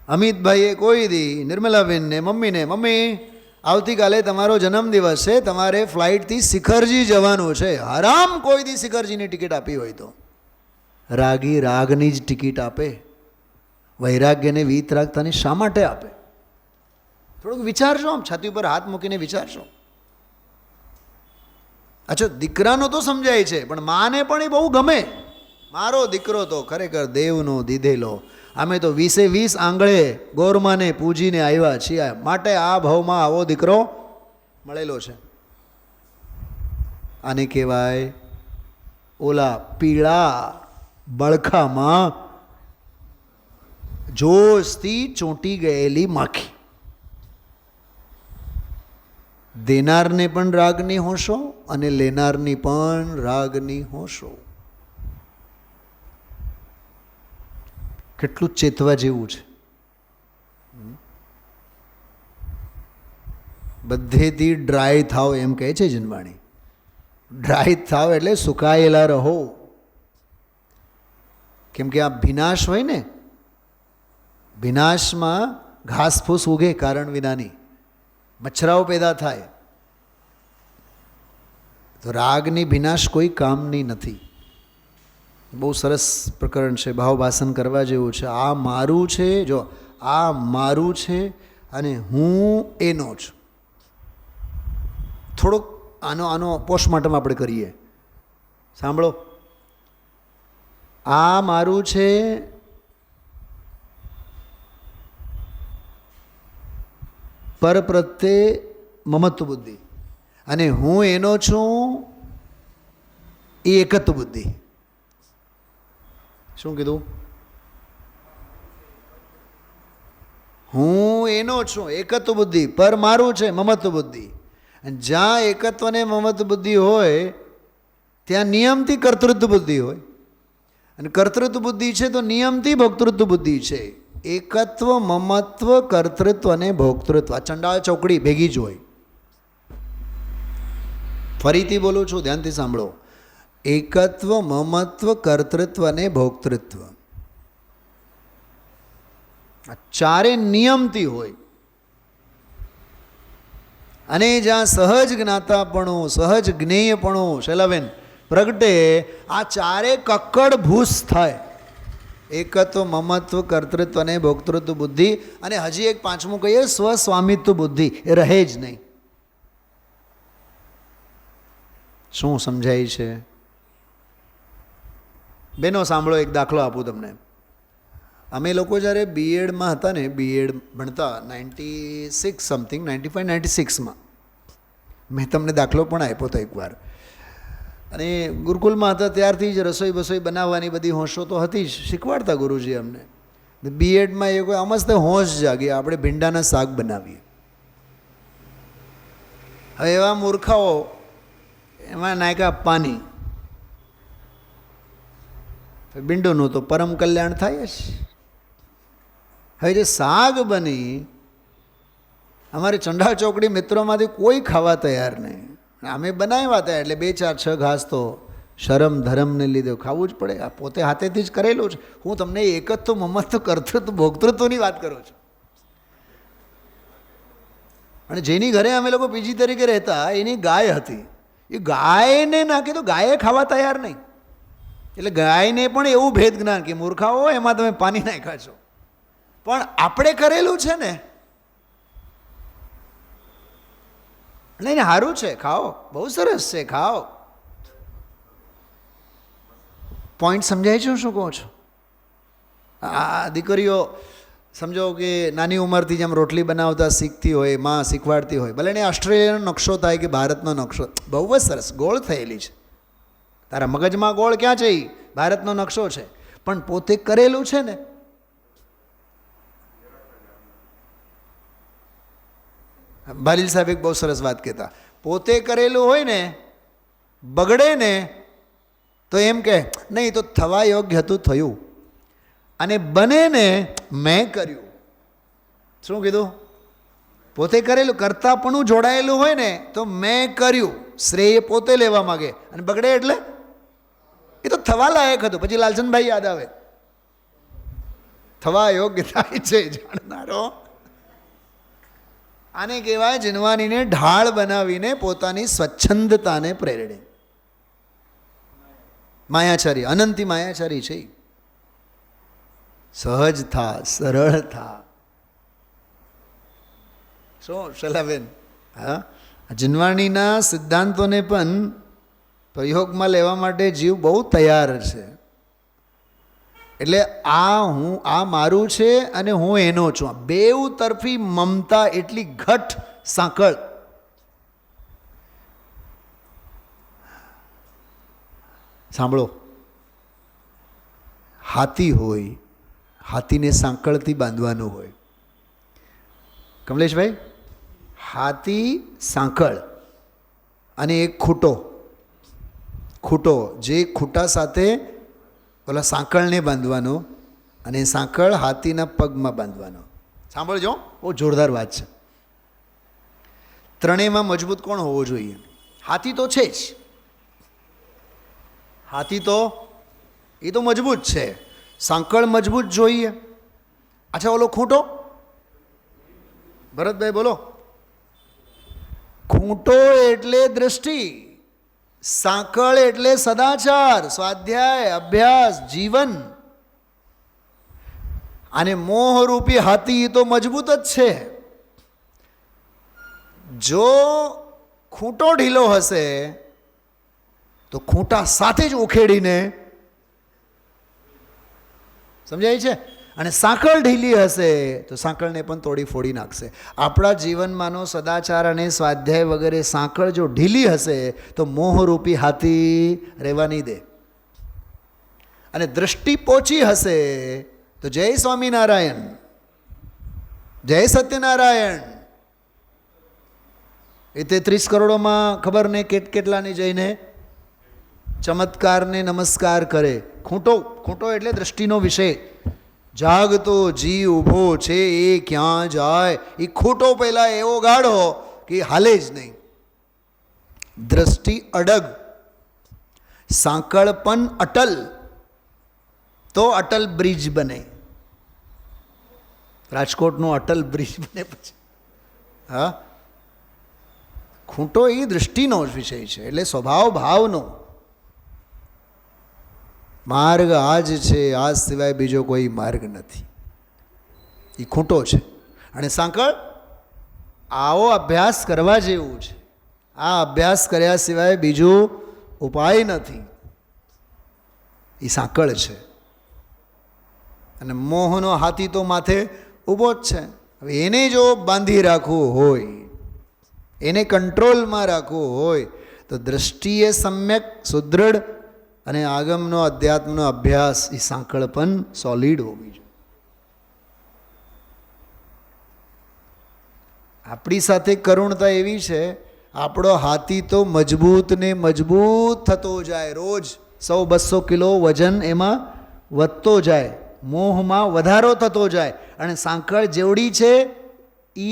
અમિતભાઈએ કોઈ દી નિર્મલાબેનને, મમ્મીને, મમ્મી આવતીકાલે તમારો જન્મદિવસ છે, તમારે ફ્લાઇટથી શિખરજી જવાનું છે, હરામ કોઈ દી શિખરજીની ટિકિટ આપી હોય તો? રાગી રાગની જ ટિકિટ આપે. વૈરાગ્યને વીતરાગતાની શા માટે આપે? થોડુંક વિચારજો, આમ છાતી ઉપર હાથ મૂકીને વિચારજો. અચ્છા, દીકરાનો તો સમજાય છે, પણ માને પણ એ બહુ ગમે. મારો દીકરો તો ખરેખર દેવનો દીધેલો, અમે તો 20 આંગળે ગોરમાને પૂજીને આવ્યા છીએ, માટે આ ભાવમાં આવો દીકરો મળેલો છે. આને કહેવાય ઓલા પીળા બળખામાં જોશથી ચોંટી ગયેલી માખી. દેનારને પણ રાગની હોશો અને લેનારની પણ રાગની હોશો. કેટલું ચેતવા જેવું છે. બધેથી ડ્રાય થાવ એમ કહે છે જનવાણી. ડ્રાય થાવ એટલે સુકાયેલા રહો. કેમ કે આ ભીનાશ હોય ને, ભીનાશમાં ઘાસફૂસ ઉગે કારણ વિનાની, મચ્છરાઓ પેદા થાય. તો રાગની ભીનાશ કોઈ કામની નથી. બહુ સરસ પ્રકરણ છે, ભાવભાષણ કરવા જેવું છે. આ મારું છે, જો આ મારું છે અને હું એનો છું. થોડોક આનો પોસ્ટમોર્ટમ આપણે કરીએ. સાંભળો, આ મારું છે, પર પ્રત્યે મમત્વ બુદ્ધિ, અને હું એનો છું એ એકત્વ બુદ્ધિ. શું કીધું? હું એનો છું એકત્વ બુદ્ધિ, પર મારું છે મમત્વ બુદ્ધિ. અને જ્યાં એકત્વ ને મમત્વ બુદ્ધિ હોય ત્યાં નિયમથી કર્તૃત્વ બુદ્ધિ હોય, અને કર્તૃત્વ બુદ્ધિ છે તો નિયમથી ભોક્તૃત્વ બુદ્ધિ છે. એકત્વ, મમત્વ, કર્તૃત્વ અને ભોક્તૃત્વ, આ ચંડાળ ચોકડી ભેગી જ હોય. ફરીથી બોલું છું, ધ્યાનથી સાંભળો. એકત્વ, મમત્વ, કર્તૃત્વ અને ભોક્તૃત્વ, આ ચારે નિયમથી હોય. અને જ્યાં સહજ જ્ઞાતાપણું, સહજ જ્ઞેયપણું શૈલાબેન પ્રગટે, આ ચારે કક્કડ ભૂસ થાય. એકત્વ, મમત્વ, કર્તૃત્વ અને ભોક્તૃત્વ બુદ્ધિ. અને હજી એક પાંચમું કહીએ, સ્વસ્વામિત્વ બુદ્ધિ, એ રહે જ નહીં. શું સમજાય છે બેનો? સાંભળો, એક દાખલો આપું તમને. અમે લોકો જ્યારે બીએડમાં હતા ને, બીએડ ભણતા 96 સમથિંગ, 95, 96માં, મેં તમને દાખલો પણ આપ્યો હતો એકવાર. અને ગુરુકુલમાં હતા ત્યારથી જ રસોઈ બસોઈ બનાવવાની બધી હોંશો તો હતી જ, શીખવાડતા ગુરુજી અમને. બીએડમાં એ કોઈ અમસ્ત હોંશ જાગી, આપણે ભીંડાના શાક બનાવીએ. હવે એવા મૂર્ખાઓ એમાં નાયકા પાણી, ભીંડોનું તો પરમ કલ્યાણ થાય જ. હવે જે શાક બની, અમારી ચંડાળ ચોકડી મિત્રોમાંથી કોઈ ખાવા તૈયાર નહીં. અમે બનાવ્યા હતા એટલે 2, 4, 6 ઘાસ તો શરમ ધરમને લીધે ખાવું જ પડે. આ પોતે હાથેથી જ કરેલું છે. હું તમને એકત્વ, મમત્વ, કર્તૃત્વ, ભોક્તૃત્વની વાત કરું છું. અને જેની ઘરે અમે લોકો પીજી તરીકે રહેતા, એની ગાય હતી. એ ગાયને નાખી તો ગાયે ખાવા તૈયાર નહીં. એટલે ગાયને પણ એવું ભેદ જ્ઞાન કે મૂર્ખાઓ એમાં તમે પાણી નાખ્યા છો. પણ આપણે કરેલું છે ને, નહીં સારું છે, ખાઓ, બહુ સરસ છે, ખાઓ. પોઈન્ટ સમજાય છે શું કહો છો? આ દીકરીઓ સમજો કે નાની ઉંમરથી જેમ રોટલી બનાવતા શીખતી હોય, માં શીખવાડતી હોય, ભલે એને ઓસ્ટ્રેલિયાનો નકશો થાય કે ભારતનો નકશો, બહુ જ સરસ, ગોળ થયેલી છે. તારા મગજમાં ગોળ ક્યાં છે? એ ભારતનો નકશો છે. પણ પોતે કરેલું છે ને. ભાલીલ સાહેબ એક બહુ સરસ વાત કહેતા, પોતે કરેલું હોય ને, બગડે ને તો એમ કે નહીં, તો થવા યોગ્ય હતું થયું, અને બને ને મેં કર્યું. શું કીધું? પોતે કરેલું, કરતાપણું જોડાયેલું હોય ને તો મેં કર્યું, શ્રેય પોતે લેવા માગે, અને બગડે એટલે એ તો થવા લાયક હતું. પછી લાલચંદભાઈ યાદ આવે, થવા યોગ્ય થાય છે જાણનારો. આને કહેવાય જીનવાનીને ઢાળ બનાવીને પોતાની સ્વચ્છંદતાને પ્રેરણે. માયાચારી, અનંતી માયાચારી છે. સહજ થા, સરળ થા. શું શલાબેન? હા, જીનવાણીના સિદ્ધાંતોને પણ પ્રયોગમાં લેવા માટે જીવ બહુ તૈયાર છે. એટલે આ મારું છે અને હું એનો છું. બેઉ તરફી મમતા એટલી ઘટ સાંકળ. સાંભળો, હાથી હોય, હાથીને સાંકળથી બાંધવાનું હોય. કમલેશભાઈ, હાથી સાંકળ અને એક ખૂટો, જે ખૂટા સાથે ઓલા સાંકળને બાંધવાનો અને સાંકળ હાથીના પગમાં બાંધવાનો. સાંભળજો, બહુ જોરદાર વાત છે. ત્રણેયમાં મજબૂત કોણ હોવો જોઈએ? હાથી તો છે જ, હાથી તો એ તો મજબૂત છે, સાંકળ મજબૂત જોઈએ. અચ્છા, ઓલો ખૂંટો, ભરતભાઈ બોલો. ખૂંટો એટલે દ્રષ્ટિ, સાંકળ એટલે સદાચાર, સ્વાધ્યાય, અભ્યાસ, જીવન. અને મોહરૂપી હાથી તો મજબૂત જ છે. જો ખૂંટો ઢીલો હશે તો ખૂંટા સાથે જ ઉખેડીને, સમજાય છે? અને સાંકળ ઢીલી હશે તો સાંકળને પણ તોડી ફોડી નાખશે. આપણા જીવનમાંનો સદાચાર અને સ્વાધ્યાય વગેરે સાંકળ જો ઢીલી હશે તો મોહરૂપી હાથી રહેવા નહીં દે. અને દૃષ્ટિ પોચી હશે તો જય સ્વામિનારાયણ, જય સત્યનારાયણ. એ 33 કરોડોમાં ખબર ને કેટલાની જઈને ચમત્કારને નમસ્કાર કરે. ખૂંટો એટલે દ્રષ્ટિનો વિષય. જાગતો જીવ ઊભો છે એ ક્યાં જાય, એ ખૂંટો પહેલાં એવો ગાઢો કે હાલે જ નહીં. દ્રષ્ટિ અડગ, સાંકળ પણ અટલ, તો અટલ બ્રિજ બને. રાજકોટનો અટલ બ્રિજ બને પછી. હા, ખૂંટો એ દૃષ્ટિનો જ વિષય છે, એટલે સ્વભાવ ભાવનો માર્ગ આ જ છે, આ સિવાય બીજો કોઈ માર્ગ નથી. એ ખૂંટો છે. અને સાંકળ આવો અભ્યાસ કરવા જેવું છે. આ અભ્યાસ કર્યા સિવાય બીજું ઉપાય નથી. એ સાંકળ છે. અને મોહનો હાથી તો માથે ઊભો જ છે. હવે એને જો બાંધી રાખવું હોય, એને કંટ્રોલમાં રાખવું હોય તો દ્રષ્ટિએ સમ્યક સુદૃઢ અને આગમનો અધ્યાત્મનો અભ્યાસ, એ સાંકળ પણ સોલિડ હોવી જોઈએ. આપણી સાથે કરુણતા એવી છે, આપણો હાથી તો મજબૂત ને મજબૂત થતો જાય. રોજ 100-200 કિલો વજન એમાં વધતો જાય, મોહમાં વધારો થતો જાય. અને સાંકળ જેવડી છે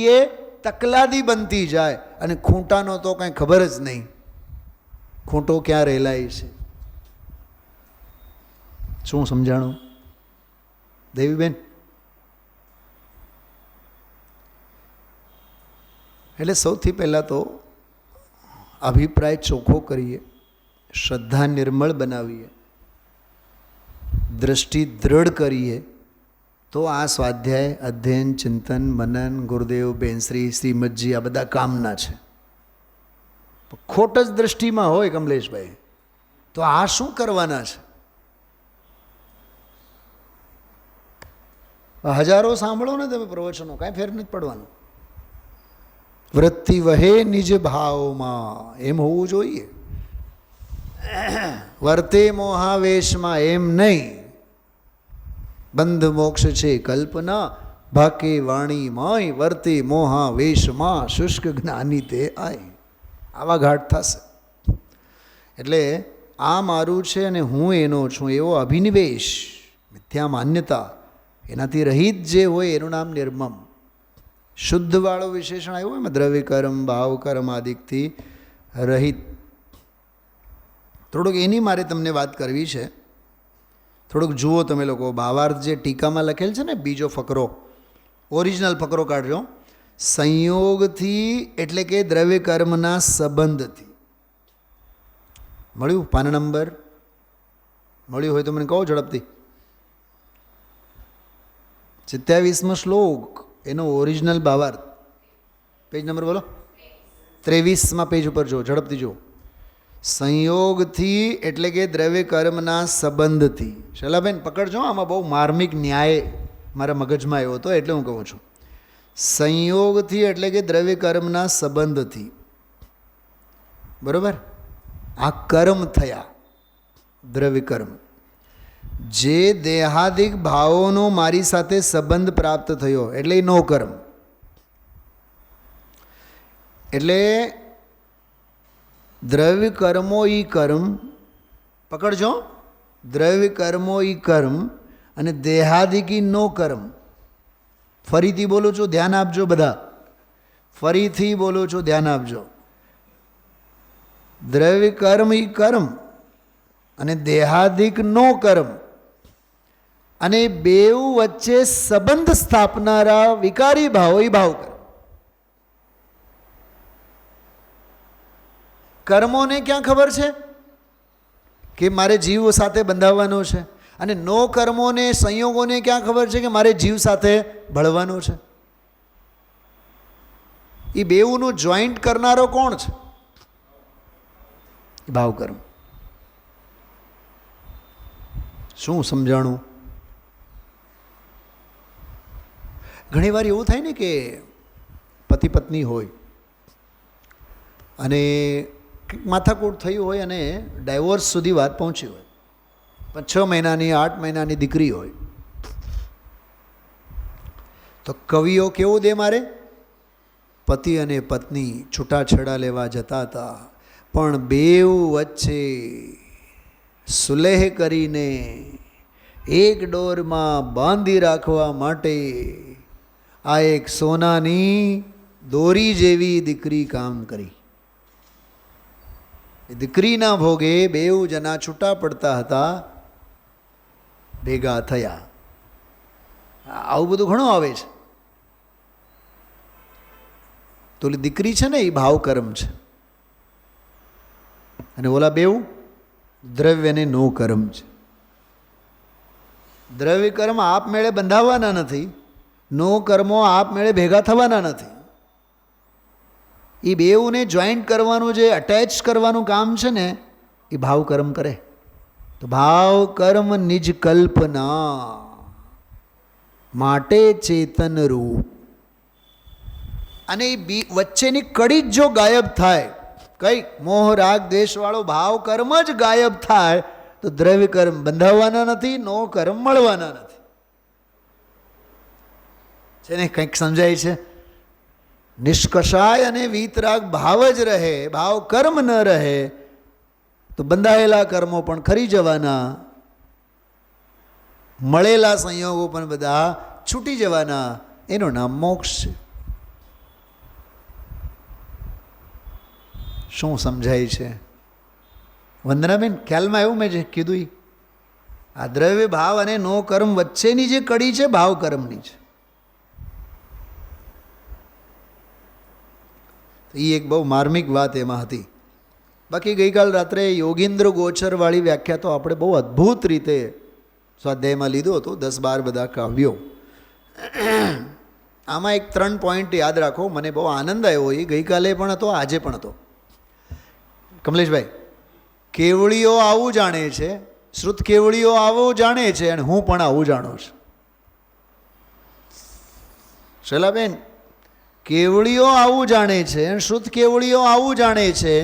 એ તકલાદી બનતી જાય. અને ખૂંટાનો તો કાંઈ ખબર જ નહીં, ખૂંટો ક્યાં રહેલાય છે. શું સમજાણું દેવીબેન? એટલે સૌથી પહેલાં તો અભિપ્રાય ચોખ્ખો કરીએ, શ્રદ્ધા નિર્મળ બનાવીએ, દ્રષ્ટિ દ્રઢ કરીએ, તો આ સ્વાધ્યાય, અધ્યયન, ચિંતન, મનન, ગુરુદેવ, બેનશ્રી, શ્રીમદજી આ બધા કામના છે. ખોટ જ દ્રષ્ટિમાં હોય કમલેશભાઈ તો આ શું કરવાના છે? હજારો સાંભળો ને તમે પ્રવચનો, કાંઈ ફેર નથી પડવાનું. વૃત્તિ વહે નિજ ભાવમાં, એમ હોવું જોઈએ. વર્તે મોહાવેશમાં એમ નહીં. બંધ મોક્ષ છે કલ્પના, ભાકે વાણી માય, વર્તે મોહાવેશમાં, શુષ્ક જ્ઞાની તે આય. આવા ઘાટ થશે. એટલે આ મારું છે અને હું એનો છું એવો અભિનિવેશ, મિથ્યા માન્યતા, એનાથી રહિત જે હોય એનું નામ નિર્મમ. શુદ્ધવાળો વિશેષણ આવ્યું એમાં દ્રવ્ય કર્મ, ભાવ કર્મ આદિકથી રહિત. થોડુંક એની મારે તમને વાત કરવી છે. થોડુંક જુઓ તમે લોકો, ભાવાર્થ જે ટીકામાં લખેલ છે ને, બીજો ફકરો, ઓરિજિનલ ફકરો કાઢજો. સંયોગથી એટલે કે દ્રવ્ય કર્મના સંબંધથી. મળ્યું? પાન નંબર મળ્યું હોય તો મને કહો ઝડપથી. 27મો શ્લોક, એનો ઓરિજિનલ ભાવાર્થ. પેજ નંબર બોલો. 23મા પેજ ઉપર જો, ઝડપથી જો. સંયોગથી એટલે કે દ્રવ્ય કર્મના સંબંધથી. શૈલાબેન પકડજો, આમાં બહુ માર્મિક ન્યાય મારા મગજમાં આવ્યો હતો એટલે હું કહું છું. સંયોગથી એટલે કે દ્રવ્ય કર્મના સંબંધથી. બરાબર? આ કર્મ થયા, દ્રવ્ય કર્મ. જે દેહાદિક ભાવોનો મારી સાથે સંબંધ પ્રાપ્ત થયો એટલે નો કર્મ. એટલે દ્રવ્ય કર્મો ઈ કર્મ, પકડજો, દ્રવ્ય કર્મો ઈ કર્મ અને દેહાદિકી નો કર્મ. ફરીથી બોલું છું, ધ્યાન આપજો બધા, ફરીથી બોલું છું, ધ્યાન આપજો. દ્રવ્ય કર્મ ઈ કર્મ અને દેહાદિક નો કર્મ, અને બેઉ વચ્ચે સંબંધ સ્થાપનારા વિકારી ભાવો ઈ ભાવ કર્મ. કર્મોને ક્યાં ખબર છે કે મારે જીવ સાથે બંધાવવાનો છે, અને નો કર્મોને સંયોગોને ક્યાં ખબર છે કે મારે જીવ સાથે ભળવાનો છે. એ બેઉનું જોઈન્ટ કરનારો કોણ છે? ભાવ કર્મ. શું સમજાણું? ઘણીવાર એવું થાય ને કે પતિ પત્ની હોય અને માથાકૂટ થયું હોય અને ડાયવોર્સ સુધી વાત પહોંચી હોય, પણ 6 મહિનાની 8 મહિનાની દીકરી હોય તો કવિઓ કેવું દે મારે? પતિ અને પત્ની છૂટાછેડા લેવા જતા હતા, પણ બેઉ વચ્ચે સુલેહ કરીને એક ડોરમાં બાંધી રાખવા માટે આ એક સોનાની દોરી જેવી દીકરી કામ કરી. એ દીકરીના ભોગે બેઉ જણા છૂટા પડતા હતા, ભેગા થયા. આવું બધું ઘણું આવે છે. તો ઓલી દીકરી છે ને એ ભાવ કર્મ છે, અને ઓલા બેઉ દ્રવ્યને નો કર્મ છે. દ્રવ્ય કર્મ આપમેળે બંધાવવાના નથી, નો કર્મો આપમેળે ભેગા થવાના નથી. એ બેઉને જોઈન્ટ કરવાનું, જે અટેચ કરવાનું કામ છે ને, એ ભાવ કર્મ કરે. તો ભાવ કર્મ નિજ કલ્પના માટે ચેતન રૂપ. અને એ વચ્ચેની કડી જ જો ગાયબ થાય, કઈ મોહ રાગ દ્વેષ વાળો ભાવ કર્મ જ ગાયબ થાય, તો દ્રવ્ય કર્મ બંધાવવાના નથી, નો કર્મ મળવાના નથી. છે ને? કંઈક સમજાય છે? નિષ્કષાય અને વીતરાગ ભાવ જ રહે, ભાવ કર્મ ન રહે, તો બંધાયેલા કર્મો પણ ખરી જવાના, મળેલા સંયોગો પણ બધા છૂટી જવાના. એનું નામ મોક્ષ છે. શું સમજાય છે વંદનાબેન? ખ્યાલમાં આવ્યું મેં જે કીધું? આ દ્રવ્ય ભાવ અને નો કર્મ વચ્ચેની જે કડી છે, ભાવ કર્મની છે. એ એક બહુ માર્મિક વાત એમાં હતી. બાકી ગઈકાલ રાત્રે યોગીન્દ્ર ગોચરવાળી વ્યાખ્યા તો આપણે બહુ અદ્ભુત રીતે સ્વાધ્યાયમાં લીધું હતું, 10-12 બધા કાવ્યો. આમાં એક 3 પોઈન્ટ યાદ રાખો, મને બહુ આનંદ આવ્યો. એ ગઈકાલે પણ હતો, આજે પણ હતો. કમલેશભાઈ, કેવળીઓ આવું જાણે છે, શ્રુત કેવળીઓ આવું જાણે છે, અને હું પણ આવું જાણું છું. શૈલાબેન, કેવળીઓ આવું જાણે છે અને શુદ્ધ કેવળીઓ આવું જાણે છે,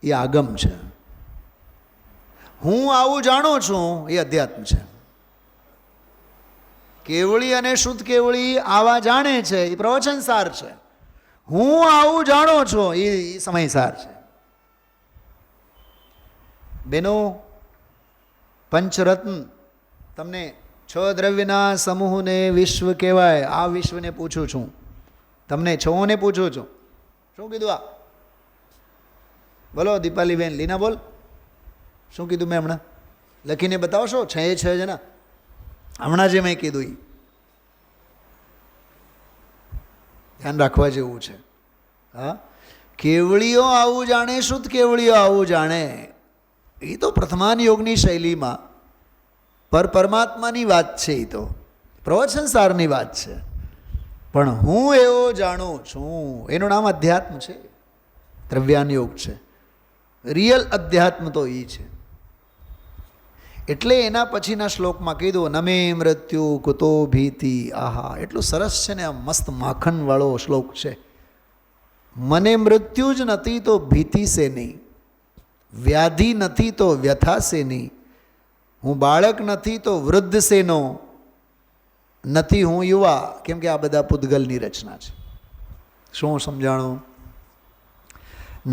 એ આગમ છે. હું આવું જાણું છું, એ અધ્યાત્મ છે. કેવળી અને શુદ્ધ કેવળી આવા જાણે છે, એ પ્રવચનસાર છે. હું આવું જાણું છું, એ સમયસાર છે. બેનો, પંચરત્ન, તમને 6 દ્રવ્યના સમૂહને વિશ્વ કહેવાય. આ વિશ્વને પૂછું છું, તમને 6ને પૂછું છું. શું કીધું? આ બોલો દીપાલીબેન, લીના બોલ, શું કીધું મેં હમણાં? લખીને બતાવશો? 6 જણા હમણાં જે મેં કીધું એ ધ્યાન રાખવા જેવું છે. હા, કેવળીઓ આવું જાણે, શુદ્ધ કેવળીઓ આવું જાણે, એ તો પ્રથમાન યોગની શૈલીમાં પરમાત્માની વાત છે, એ તો પ્રવચનસારની વાત છે. પણ હું એવો જાણું છું, એનું નામ અધ્યાત્મ છે, દ્રવ્યાન યોગ છે. રિયલ અધ્યાત્મ તો એ છે. એટલે એના પછીના શ્લોકમાં કીધું, નમે મૃત્યુ કુતો ભીતિ. આહા, એટલું સરસ છે ને, આ મસ્ત માખણવાળો શ્લોક છે. મને મૃત્યુ જ નથી તો ભીતિ સે નહીં, વ્યાધિ નથી તો વ્યથા સે નહીં, હું બાળક નથી તો વૃદ્ધ શેનો, નથી હું યુવા, કેમ કે આ બધા પૂતગલની રચના છે. શું સમજાણું?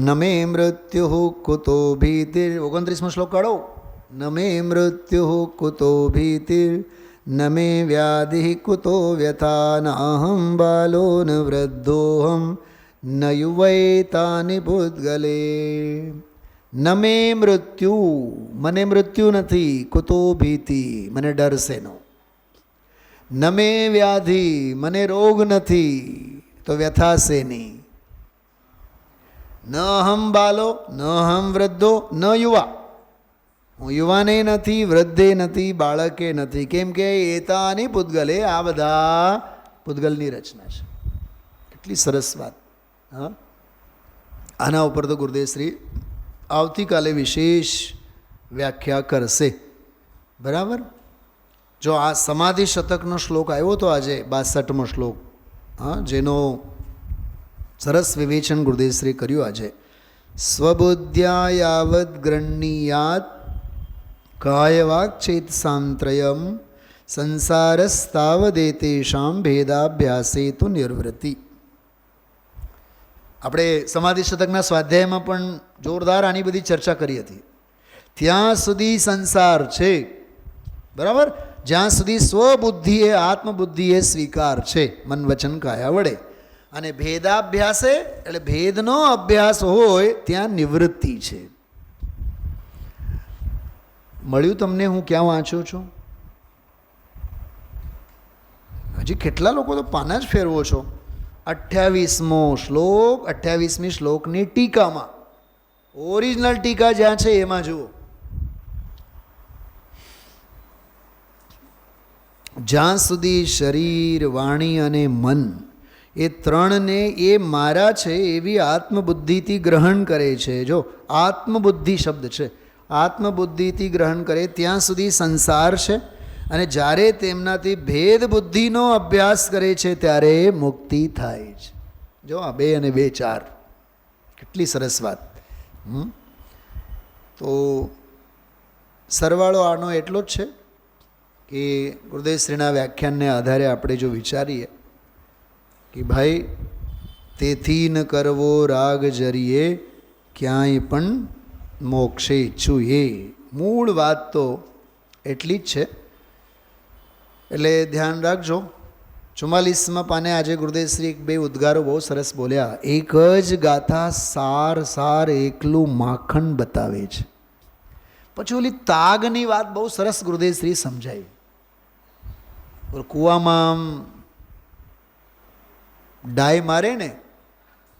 નમે મૃત્યુ કુતો ભીતિર, 29મો શ્લોક કાઢો. નમે મૃત્યુ કુતો ભીતિર નમે વ્યાધિ કુતો વ્યથા ન અહમ બાલો ન વૃદ્ધોહમ ન યુવૈતાનિ પૂતગલે. નમે મૃત્યુ, મને મૃત્યુ નથી, કુતો ભીતિ, મને ડર શેનો, નમે વ્યાધિ, મને રોગ નથી, તો વ્યથા શેની, ન અહમ બાલો ન અહમ વૃદ્ધો ન યુવા, હું યુવાને નથી, વૃદ્ધે નથી, બાળકે નથી, કેમ કે એતાની પૂતગલે, આ બધા પૂતગલની રચના છે. કેટલી સરસ વાત. હા, આના ઉપર તો ગુરુદેવશ્રી આવતીકાલે વિશેષ વ્યાખ્યા કરશે. બરાબર. જો આ સમાધિ શતકનો શ્લોક આવ્યો તો આજે 62મો શ્લોક, હા, જેનો સરસ વિવેચન ગુરુદેવશ્રી કર્યું આજે. સ્વબુદ્ધ્યા યાવદ ગૃહ્ણીયાત કાયવાક્ચેત સાંત્રયમ સંસારસ્તાવદેતેષામ ભેદાભ્યાસે તુ નિર્વૃત્તિ. આપણે સમાધિ શતકના સ્વાધ્યાયમાં પણ જોરદાર આની બધી ચર્ચા કરી હતી. ત્યાં સુધી સંસાર છે, બરાબર, જ્યાં સુધી સ્વબુદ્ધિએ આત્મબુદ્ધિએ સ્વીકાર છે મન વચન કાયા વડે, અને ભેદાભ્યાસે એટલે ભેદનો અભ્યાસ હોય ત્યાં નિવૃત્તિ છે. મળ્યું તમને હું ક્યાં વાંચું છું? હજી કેટલા લોકો તો પાના જ ફેરવો છો. 28મો શ્લોક, 28મી શ્લોકની ટીકામાં, ઓરિજિનલ ટીકા જ્યાં છે એમાં જુઓ. જ્યાં સુધી શરીર, વાણી અને મન એ ત્રણને એ મારા છે એવી આત્મબુદ્ધિથી ગ્રહણ કરે છે. જો આત્મબુદ્ધિ શબ્દ છે, આત્મબુદ્ધિથી ગ્રહણ કરે ત્યાં સુધી સંસાર છે, અને જ્યારે તેમનાથી ભેદ બુદ્ધિનો અભ્યાસ કરે છે ત્યારે મુક્તિ થાય છે. જો આ 2 અને 2 4, કેટલી સરસ વાત. તો સરવાળો આનો એટલો જ છે કે ગુરુદેવશ્રીના વ્યાખ્યાનને આધારે આપણે જો વિચારીએ કે ભાઈ તેથી ન કરવો રાગ જરીએ ક્યાંય પણ મોક્ષે ઈચ્છું, એ મૂળ વાત તો એટલી જ છે. એટલે ધ્યાન રાખજો. 44મા પાને આજે ગુરુદેવશ્રી 2 ઉદ્ગારો બહુ સરસ બોલ્યા. એક જ ગાથા સાર સાર એકલું માખણ બતાવે છે. પછી ઓલી તાગની વાત બહુ સરસ ગુરુદેવશ્રી સમજાવી. કૂવામાં આમ ડાય મારે ને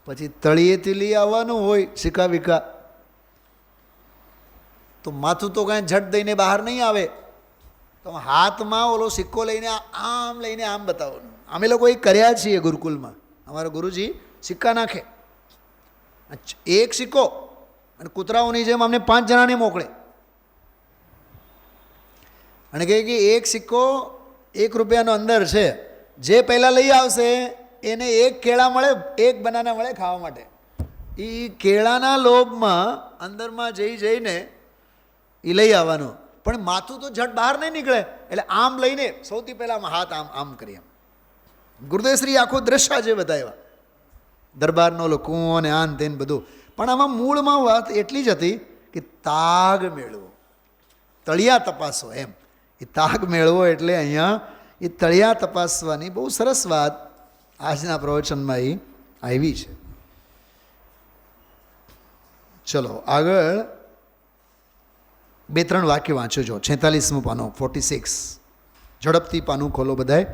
પછી તળિયેથી લઈ આવવાનું હોય સિક્કા વિકા, તો માથું તો કાંઈ ઝટ દઈને બહાર નહીં આવે, તો હાથમાં ઓલો સિક્કો લઈને આમ બતાવવાનું. અમે લોકો એ કર્યા છીએ ગુરુકુલમાં. અમારા ગુરુજી સિક્કા નાખે, એક સિક્કો, અને કૂતરાઓની જેમ અમને 5 જણાને મોકલે અને કહે કે એક સિક્કો 1 રૂપિયાનો અંદર છે, જે પહેલાં લઈ આવશે એને 1 કેળા મળે, 1 બનાના મળે ખાવા માટે. એ કેળાના લોભમાં અંદરમાં જઈને એ લઈ આવવાનું, પણ માથું તો ઝટ બહાર નહીં નીકળે, એટલે આમ લઈને સૌથી પહેલાં હાથ આમ કરીએ. ગુરુદેવશ્રી આખો દ્રશ્ય જે બતાવ્યા, દરબારનો ઓલો કૂવો અને આન તેન બધું. પણ આમાં મૂળમાં વાત એટલી જ હતી કે તાગ મેળવો, તળિયા તપાસો. એમ એ તાગ મેળવો એટલે અહીંયા એ તળિયા તપાસવાની બહુ સરસ વાત આજના પ્રવચનમાં એ આવી છે. ચલો આગળ 2-3 વાક્ય વાંચો. જો 46મું પાનું, 46, ઝડપથી પાનું ખોલો બધાય.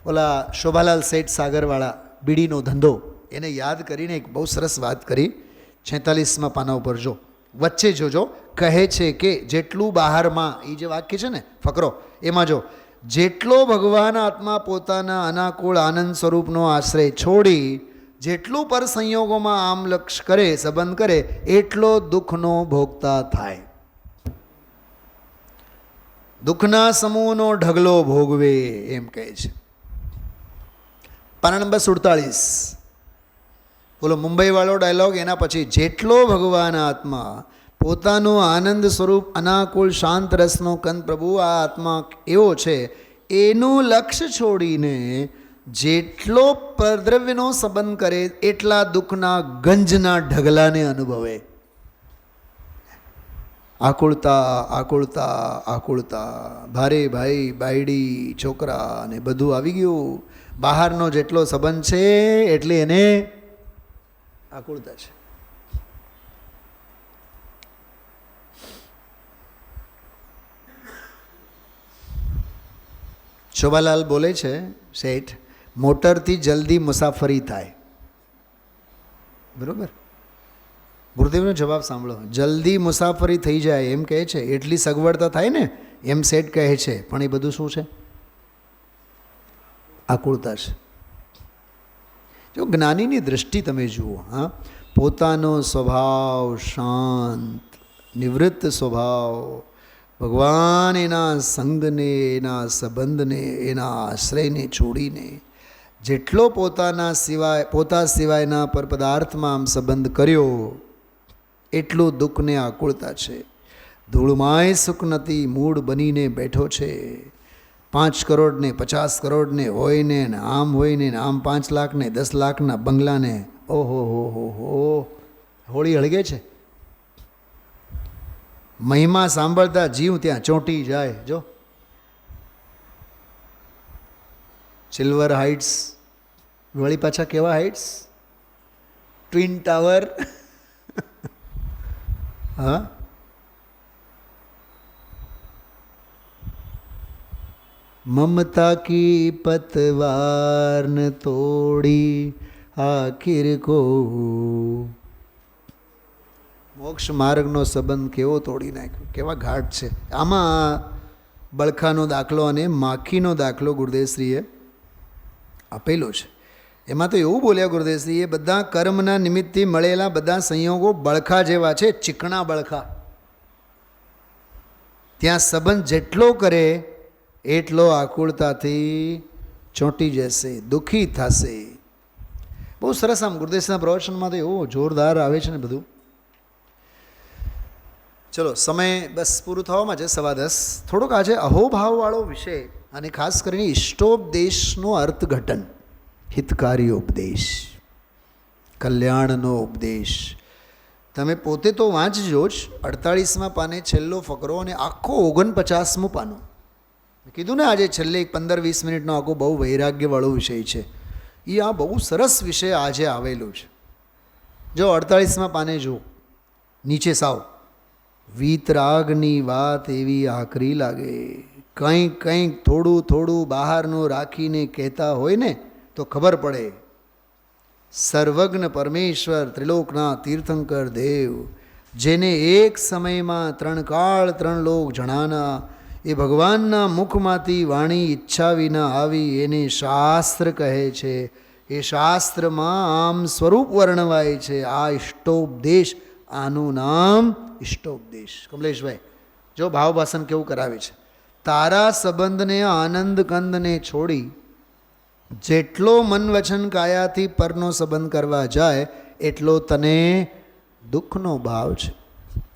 ઓલા શોભાલાલ શેઠ સાગરવાળા બીડીનો ધંધો, એને યાદ કરીને એક બહુ સરસ વાત કરી. 46મા પાના ઉપર જો વચ્ચે જોજો, કહે છે કે જેટલું બહારમાં, એ જે વાક્ય છે ને ફકરો, એમાં જો જેટલો ભગવાન આત્મા પોતાના અનાકૂળ આનંદ સ્વરૂપનો આશ્રય છોડી જેટલું પર સંયોગોમાં આમ લક્ષ કરે, સંબંધ કરે, એટલો દુઃખનો ભોગતા થાય. દુઃખના સમૂહનો ઢગલો ભોગવે, એમ કહે છે. પાના નંબર 47, બોલો મુંબઈવાળો ડાયલોગ. એના પછી જેટલો ભગવાન આત્મા પોતાનું આનંદ સ્વરૂપ અનાકુળ શાંત રસનો કંદ પ્રભુ આ આત્મા એવો છે, એનું લક્ષ્ય છોડીને જેટલો પરદ્રવ્યનો સંબંધ કરે એટલા દુઃખના ગંજના ઢગલાને અનુભવે. આકુળતા આકુળતા આકુળતા, ભારે ભાઈ બાયડી છોકરા અને બધું આવી ગયું. બહારનો જેટલો સંબંધ છે એટલે એને આકુળતા છે. શોભાલાલ બોલે છે, શેઠ, મોટરથી જલ્દી મુસાફરી થાય. બરાબર? ગુરુદેવનો જવાબ સાંભળો. જલ્દી મુસાફરી થઈ જાય એમ કહે છે, એટલી સગવડતા થાય ને એમ શેઠ કહે છે. પણ એ બધું શું છે? આકુળતા છે. જો જ્ઞાનીની દૃષ્ટિ તમે જુઓ, હા, પોતાનો સ્વભાવ શાંત નિવૃત્ત સ્વભાવ, ભગવાન એના સંગને, એના સંબંધને, એના આશ્રયને છોડીને જેટલો પોતા સિવાયના પર પદાર્થમાં આમ સંબંધ કર્યો એટલું દુઃખને આકુળતા છે. ધૂળમાંય સુખ નથી, મૂળ બનીને બેઠો છે. 5 કરોડ ને 50 કરોડ ને હોય ને આમ હોય ને આમ 5 લાખ ને 10 લાખના બંગલાને, ઓહો હો હો હો, હોળી હળગે છે. મહિમા સાંભળતા જીવ ત્યાં ચોંટી જાય. જો સિલ્વર હાઇટ્સ, વળી પાછા કેવા હાઇટ્સ? Twin tower. હા, મમતા કી પતવાર ન તોડી આખિર કો. મોક્ષ માર્ગનો સંબંધ કેવો તોડી નાખ્યો, કેવા ઘાટ છે. આમાં બળખાનો દાખલો અને માખીનો દાખલો ગુરુદેવશ્રીએ આપેલો છે. એમાં તો એવું બોલ્યા ગુરુદેવશ્રીએ, બધા કર્મના નિમિત્તથી મળેલા બધા સંયોગો બળખા જેવા છે, ચીકણા બળખા. ત્યાં સંબંધ જેટલો કરે એટલો આકુળતાથી ચોંટી જશે, દુઃખી થશે. બહુ સરસ. આમ ગુરુદેવના પ્રવચનમાં તો એવું જોરદાર આવે છે ને બધું. ચલો, સમય બસ પૂરું થવામાં છે, 10:15. થોડોક આજે અહોભાવવાળો વિષય અને ખાસ કરીને ઇષ્ટોપદેશનો અર્થઘટન, હિતકારી ઉપદેશ, કલ્યાણનો ઉપદેશ. તમે પોતે તો વાંચજો જ. 48મા પાને છેલ્લો ફકરો અને આખો 49મું પાનું. કીધું ને આજે છેલ્લે 15-20 મિનિટનો આખો બહુ વૈરાગ્યવાળો વિષય છે. એ આ બહુ સરસ વિષય આજે આવેલું છે. જો 48મા પાને જુઓ, નીચે સાવ વીતરાગની વાત એવી આકરી લાગે. કંઈક કંઈક થોડું થોડું બહારનું રાખીને કહેતા હોય ને તો ખબર પડે. સર્વજ્ઞ પરમેશ્વર ત્રિલોકના તીર્થંકર દેવ, જેને એક સમયમાં 3 કાળ 3 લોક જણાના, એ ભગવાનના મુખમાંથી વાણી ઈચ્છા વિના આવી, એને શાસ્ત્ર કહે છે. એ શાસ્ત્રમાં આમ સ્વરૂપ વર્ણવાય છે. આ ઇષ્ટોપદેશ, આનું નામ ઇષ્ટોપદેશ. કમલેશભાઈ જો ભાવભાષણ કેવું કરાવે છે. તારા સંબંધને આનંદ કંદને છોડી જેટલો મન વચન કાયાથી પરનો સંબંધ કરવા જાય એટલો તને દુઃખનો ભાવ છે.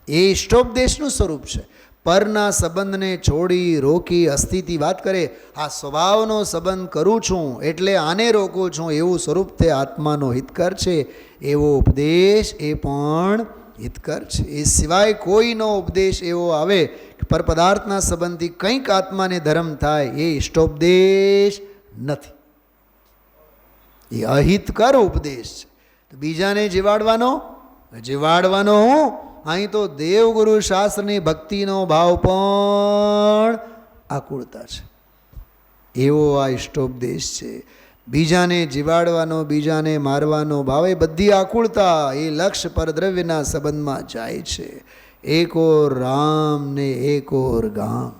એ ઇષ્ટોપદેશનું સ્વરૂપ છે. પરના સંબંધને છોડી રોકી અસ્થિતિ વાત કરે, આ સ્વભાવનો સંબંધ કરું છું એટલે આને રોકું છું, એવું સ્વરૂપ તે આત્માનો હિતકર છે. એવો ઉપદેશ એ પણ હિતકર છે. એ સિવાય કોઈનો ઉપદેશ એવો આવે કે પર પદાર્થના સંબંધથી કંઈક આત્માને ધર્મ થાય, એ ઇષ્ટોપદેશ નથી. એ અહિતકર ઉપદેશ છે. તો બીજાને જીવાડવાનો હું. અહીં તો દેવગુરુ શાસ્ત્રની ભક્તિનો ભાવ પણ આકુળતા છે. એવો આ ઇષ્ટોપદેશ છે. બીજાને જીવાડવાનો, બીજાને મારવાનો ભાવ, એ બધી આકુળતા એ લક્ષ્ય પર દ્રવ્યના સંબંધમાં જાય છે. એક ઓર રામ ને એક ઓર ગામ,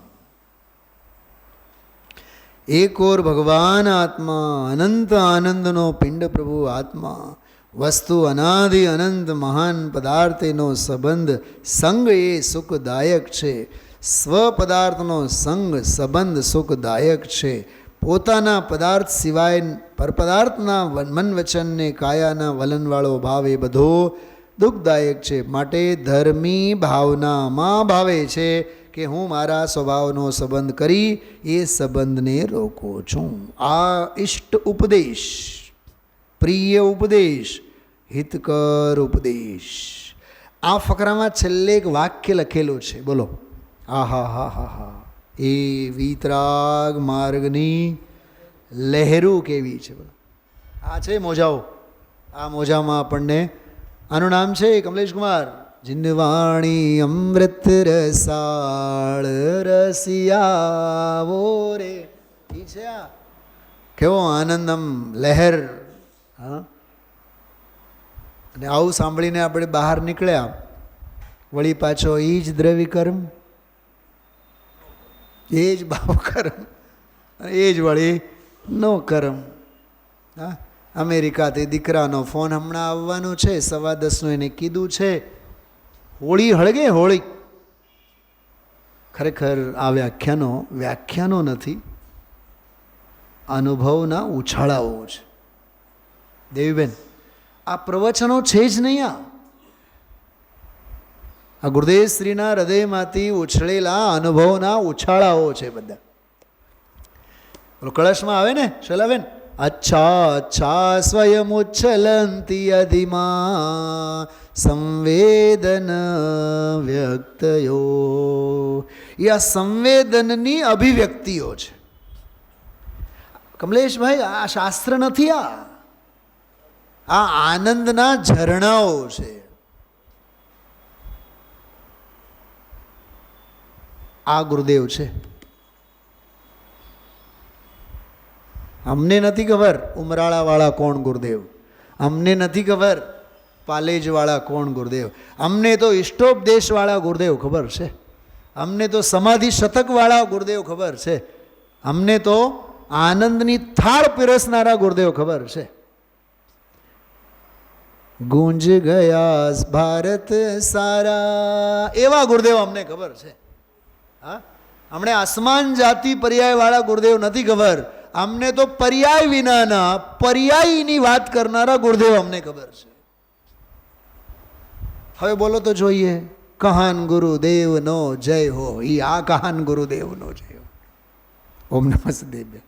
એક ઓર ભગવાન આત્મા, અનંત આનંદનો પિંડ પ્રભુ આત્મા, વસ્તુ અનાદિ અનંત મહાન પદાર્થનો સંબંધ, સંગ એ સુખદાયક છે. સ્વ પદાર્થનો સંગ સંબંધ સુખદાયક છે. પોતાના પદાર્થ સિવાય પરપદાર્થના મન વચનને કાયાના વલનવાળો ભાવ એ બધો દુઃખદાયક છે. માટે ધર્મી ભાવનામાં ભાવે છે કે હું મારા સ્વભાવનો સંબંધ કરી એ સંબંધને રોકું છું. આ ઇષ્ટ ઉપદેશ, પ્રિય ઉપદેશ, હિતકર ઉપદેશ. આ ફકરામાં છેલ્લે એક વાક્ય લખેલું છે, બોલો. આહા હા હા હા, એ વિતરાગ માર્ગની લહેરું કેવી છે. બોલો, આ છે મોજાઓ. આ મોજામાં આપણને આનું નામ છે કમલેશ કુમાર, જીનવાણી અમૃત રસાળ રસિયાવો રે. એ છે આ કેવો આનંદમ લહેર. હા, અને આવું સાંભળીને આપણે બહાર નીકળ્યા. વળી પાછો એ જ દ્રવિકર્મ, એ જ ભાવકર્મ, એ જ વળી નો કર્મ. હા, અમેરિકાથી દીકરાનો ફોન હમણાં આવવાનો છે, 10:15 એને કીધું છે. હોળી હળગે હોળી. ખરેખર આ વ્યાખ્યાનો નથી, અનુભવના ઉછાળાઓ છે. દેવીબેન, આ પ્રવચનો છે જ નહીં. આ ગુરુદેવ શ્રીના હૃદયમાંથી ઉછળેલા અનુભવના ઉછાળાઓ છે બધા. કળશમાં આવે ને શલાબેન, અચ્છા અચ્છા સ્વયં ઉચ્છલંતી અધિમા સંવેદન વ્યક્તયો. એ આ સંવેદનની અભિવ્યક્તિઓ છે. કમલેશભાઈ, આ શાસ્ત્ર નથી, આ આનંદના ઝરણાઓ છે. આ ગુરુદેવ છે. અમને નથી ખબર ઉમરાળાવાળા કોણ ગુરુદેવ, અમને નથી ખબર પાલેજવાળા કોણ ગુરુદેવ. અમને તો ઇષ્ટોપદેશવાળા ગુરુદેવ ખબર છે, અમને તો સમાધિ શતકવાળા ગુરુદેવ ખબર છે, અમને તો આનંદની થાળ પીરસનારા ગુરુદેવ ખબર છે. ગુંજ ગયા ભારત સારા, એવા ગુરુદેવ અમને ખબર છે. હા, અમને આસમાન જાતિ પર્યાયવાળા ગુરુદેવ નથી ખબર, અમને તો પર્યાય વિનાના પર્યાયની વાત કરનારા ગુરુદેવ અમને ખબર છે. હવે બોલો તો જોઈએ, કહાન ગુરુદેવનો જય હો. આ કહાન ગુરુદેવનો જય હો. ઓમ નમઃ શિવાય.